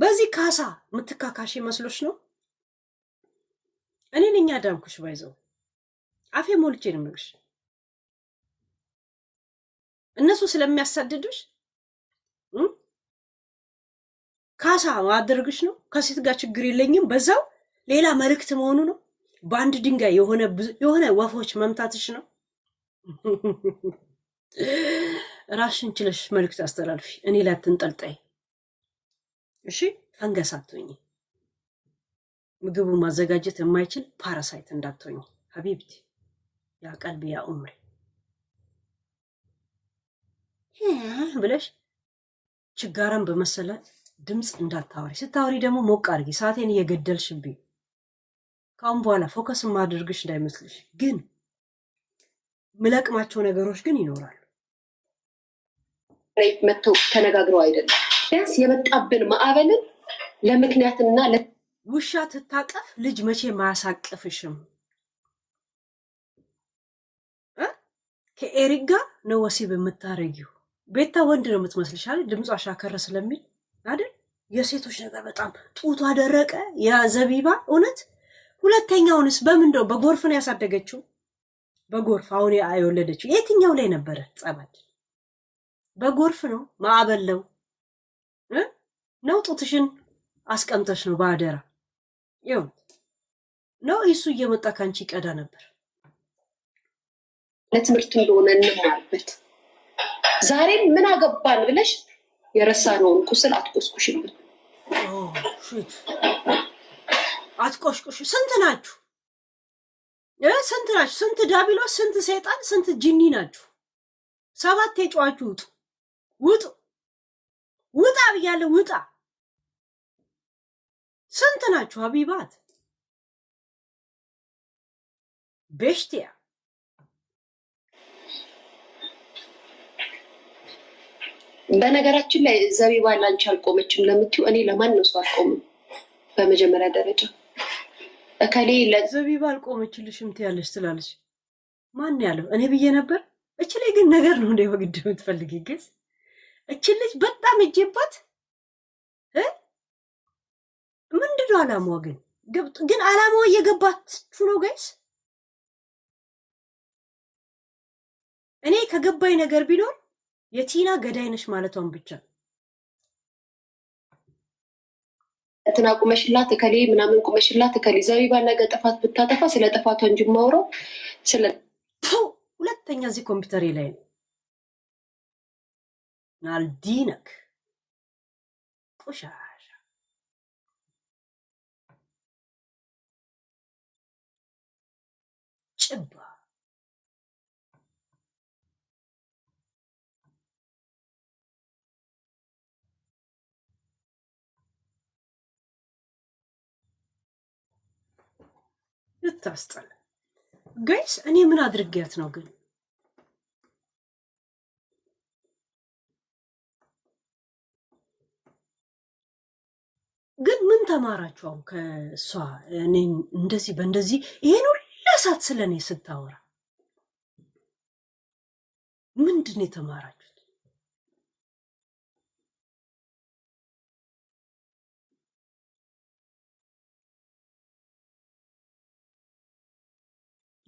በዚህ ካሳ የምትካካሽ መስሎሽ ነው እኔ ነኝ አዳምኩሽ ባይዘው አፌ ሞልቼ ነው የምልሽ እነሱ ስለሚያሳድዱሽ ካሳ ማድረግሽ ነው ከሴት ጋር ችግር የለኝም በዛው ሌላ መልእክት መሆኑ ነው በአንድ ድንጋይ የሆነ ወፎች መምታትሽ ነው ራስሽን ችለሽ መልእክት አስተላልፊ እኔ ላይ አትንጠልጣይ እሺ ፈንገስ አትሆኚ ምግቡ ማዘጋጀት የማይችል ፓራሳይት እንዳትሆኚ ሐቢብቲ ያ ቀልቢ ያ ኡምሪ ብለሽ ችጋራን በመሰለ ድምጽ እንዳታወሪ ስታወሪ ደግሞ ሞቅ አድርጊ ሰዓቴን እየገደልሽብኝ ካሁን በኋላ ፎከስ ማድረግሽ እንዳይመስልሽ ግን ምለቅማቸው ነገሮች ግን ይኖራሉ መተው ተነጋግረው አይደለም ቢያንስ የመጣብን ማዕበልን ለምክንያትና ውሻ ትታቀፍ ልጅ መቼ ማያሳቅፍሽም ከኤሪክ ጋር ነው ወሲብ የምታረጊው ቤታ ወንድ ነው የምትመስልሽ አይደል ድምጿ ሻከረ ስለሚል አይደል የሴቶች ነገር በጣም ጡቷ ደረቀ ያ ዘቢባ እውነት ሁለተኛውንስ በምንድነው በጎርፍ ነው ያሳደገችው በጎርፍ አሁን የወለደችው የትኛው ላይ ነበር ጸባል በጎርፍ ነው ማዕበለው ነው ጡትሽን አስቀምጠሽ ነው ባደራ ይሁን ነው እሱ እየመጣ ካንቺ ቀዳ ነበር ለትምህርት እንደሆነ እንማርበት ዛሬ ምን አገባን ብለሽ የረሳነውን ቁስል አትቆስቁሽብን ሽት አትቆሽቁሽ ስንት ናችሁ ስንት ዳቢሎስ ስንት ሰይጣን ስንት ጂኒ ናችሁ 7 የጫዋችሁ ውጡ ውጣ ብያለሁ ውጣ ስንት ናችሁ ሀቢባት ቤሽቲያ በነገራችን ላይ ዘቢባ ላንቺ አልቆመችም ለምትዩ እኔ ለማን ነው ሰው አልቆምም። በመጀመሪያ ደረጃ እከሌ ዘቢባ አልቆመችልሽም ትያለሽ ትላለች። ማን ያለው? እኔ ብዬ ነበር። እቺ ላይ ግን ነገር ነው እንደ በግድ የምትፈልጊ ግስ እቺ ልጅ በጣም እጄባት ምንድን ነው አላማዋ? ግን አላማዋ እየገባችሁ ነው ጋይስ። እኔ ከገባኝ ነገር ቢኖር የቲና ገዳይ ነሽ ማለቷን ብቻ እንትና ቁመሽላት እከሌ ምናምን ቁመሽላት እከሌ ዘቢባ ነገ ጥፋት ብታጠፋ ስለ ጥፋቷ እንጂ የማወራው ስለ ሁለተኛ እዚህ ኮምፒውተሬ ላይ ነው ናልዲነክ ቆሻሻ ጭባ ልታስጠላ ጋይስ። እኔ ምን አድርጌያት ነው ግን? ግን ምን ተማራችሁ አሁን ከሷ? እኔ እንደዚህ በእንደዚህ ይሄን ሁሉ ሰዓት ስለኔ ስታወራ ምንድን ነው የተማራችሁት?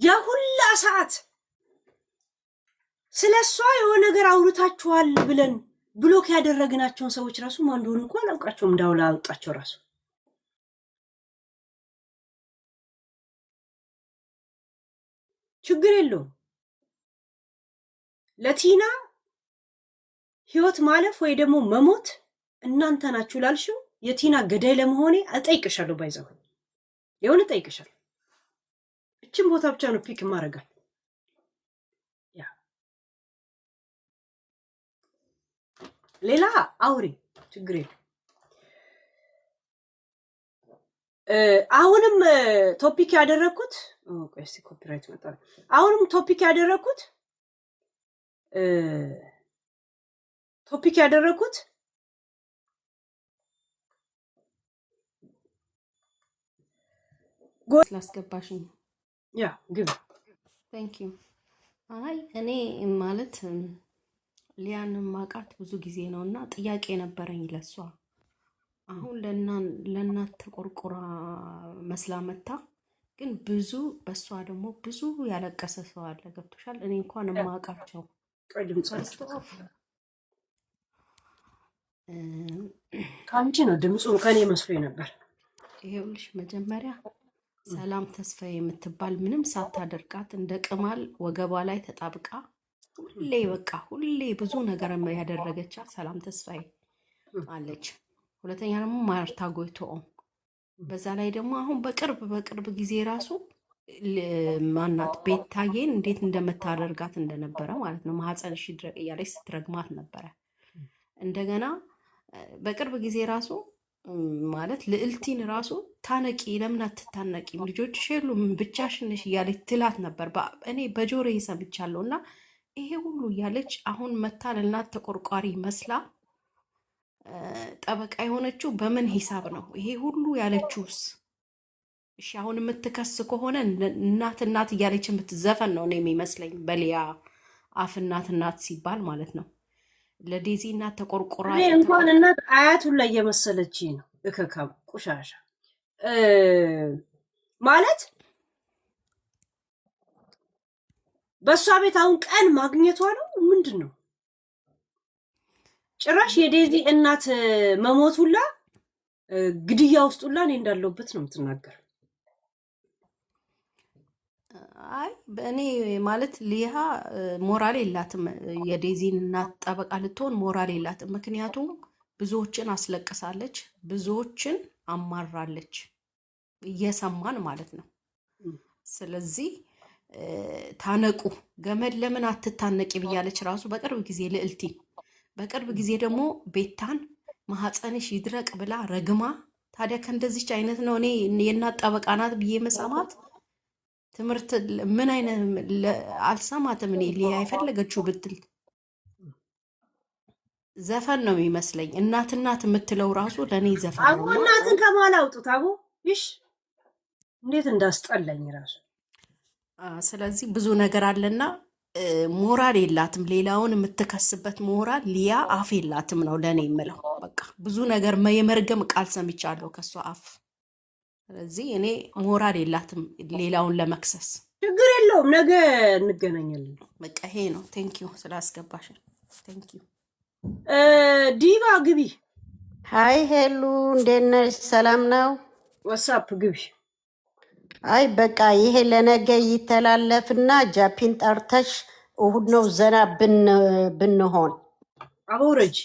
ያ ሁላ ሰዓት ስለሷ የሆነ ነገር አውርታችኋል ብለን ብሎክ ያደረግናቸውን ሰዎች ራሱ ማን እንደሆነ እንኳን አላውቃቸውም። እንዳውላ አውጣቸው ራሱ ችግር የለውም። ለቲና ህይወት ማለፍ ወይ ደግሞ መሞት እናንተ ናችሁ ላልሽው የቲና ገዳይ ለመሆኔ እጠይቅሻለሁ። ባይዘው የሆነ እጠይቅሻለሁ። እቺን ቦታ ብቻ ነው ፒክ ማረጋል። ያ ሌላ አውሪ ችግር የለም። አሁንም ቶፒክ ያደረኩት ቆይስ ኮፒራይት መጣ። አሁንም ቶፒክ ያደረኩት ስላስገባሽኝ ያ ግብ ቴንክ ዩ። አይ እኔ ማለት ሊያን ማቃት ብዙ ጊዜ ነውና ጥያቄ ነበረኝ ለሷ። አሁን ለእናት ተቆርቆራ መስላ መታ፣ ግን ብዙ በሷ ደግሞ ብዙ ያለቀሰ ሰው አለ። ገብቶሻል? እኔ እንኳን ማቃቸው ከአንቺ ነው ድምፁ ከኔ መስሎኝ ነበር። ይሄውልሽ መጀመሪያ ሰላም ተስፋዬ የምትባል ምንም ሳታደርጋት እንደ ቅማል ወገቧ ላይ ተጣብቃ ሁሌ ብዙ ነገር ያደረገቻት ሰላም ተስፋዬ አለች። ሁለተኛ ደግሞ ማርታ ጎይቶኦም፣ በዛ ላይ ደግሞ አሁን በቅርብ ጊዜ ራሱ ማናት ቤታዬን እንዴት እንደምታደርጋት እንደነበረ ማለት ነው። ማህፀንሽ ይድረቅ እያለች ስትረግማት ነበረ። እንደገና በቅርብ ጊዜ ራሱ ማለት ልዕልቲን ራሱ ታነቂ ለምን አትታነቂም? ልጆችሽ የሉም ብቻሽን ነሽ እያለች ትላት ነበር። እኔ በጆሮዬ ሰምቻለሁ። እና ይሄ ሁሉ እያለች አሁን መታ ለእናት ተቆርቋሪ መስላ ጠበቃ የሆነችው በምን ሂሳብ ነው? ይሄ ሁሉ ያለችውስ? እሺ አሁን የምትከስ ከሆነ እናት እያለች የምትዘፈን ነው እኔ የሚመስለኝ፣ በሊያ አፍ እናት ሲባል ማለት ነው። ለዴዚ እናት ተቆርቆራ እንኳን እናት አያቱን ላይ የመሰለች ነው። እከካም ቆሻሻ ማለት በእሷ ቤት አሁን ቀን ማግኘቷ ነው። ምንድን ነው ጭራሽ የዴዚ እናት መሞት ሁላ ግድያ ውስጥ ሁላ እኔ እንዳለሁበት ነው የምትናገር። አይ በእኔ ማለት ሊያ ሞራል የላትም። የዴዚን እናት ጠበቃ ልትሆን ሞራል የላትም። ምክንያቱም ብዙዎችን አስለቅሳለች፣ ብዙዎችን አማራለች፣ እየሰማን ማለት ነው። ስለዚህ ታነቁ ገመድ ለምን አትታነቂ ብያለች ራሱ በቅርብ ጊዜ ልዕልቲ። በቅርብ ጊዜ ደግሞ ቤታን ማህፀንሽ ይድረቅ ብላ ረግማ ታዲያ ከእንደዚች አይነት ነው እኔ የእናት ጠበቃ ናት ብዬ መሰማት? ትምህርት ምን አይነት አልሰማትም። እኔ ሊያ የፈለገችው ብትል ዘፈን ነው የሚመስለኝ። እናት እናት የምትለው ራሱ ለእኔ ዘፈን አቡ ነው። እናትን ከመሀል አውጡት። አቡ ይሽ እንዴት እንዳስጠላኝ ራሱ። ስለዚህ ብዙ ነገር አለና ሞራል የላትም። ሌላውን የምትከስበት ሞራል ሊያ አፍ የላትም ነው ለእኔ የምለው። በቃ ብዙ ነገር የመርገም ቃል ሰምቻለሁ ከሷ አፍ። ስለዚህ እኔ ሞራል የላትም ሌላውን ለመክሰስ። ችግር የለውም፣ ነገ እንገናኛለን። በቃ ይሄ ነው። ቴንኪዩ ስላስገባሽ ቴንኪዩ። ዲባ ግቢ። ሀይ ሄሉ እንዴት ነሽ? ሰላም ነው? ዋትስአፕ ግቢ። አይ በቃ ይሄ ለነገ ይተላለፍና ጃፒን ጠርተሽ እሁድ ነው ዘና ብንሆን አቦረጅ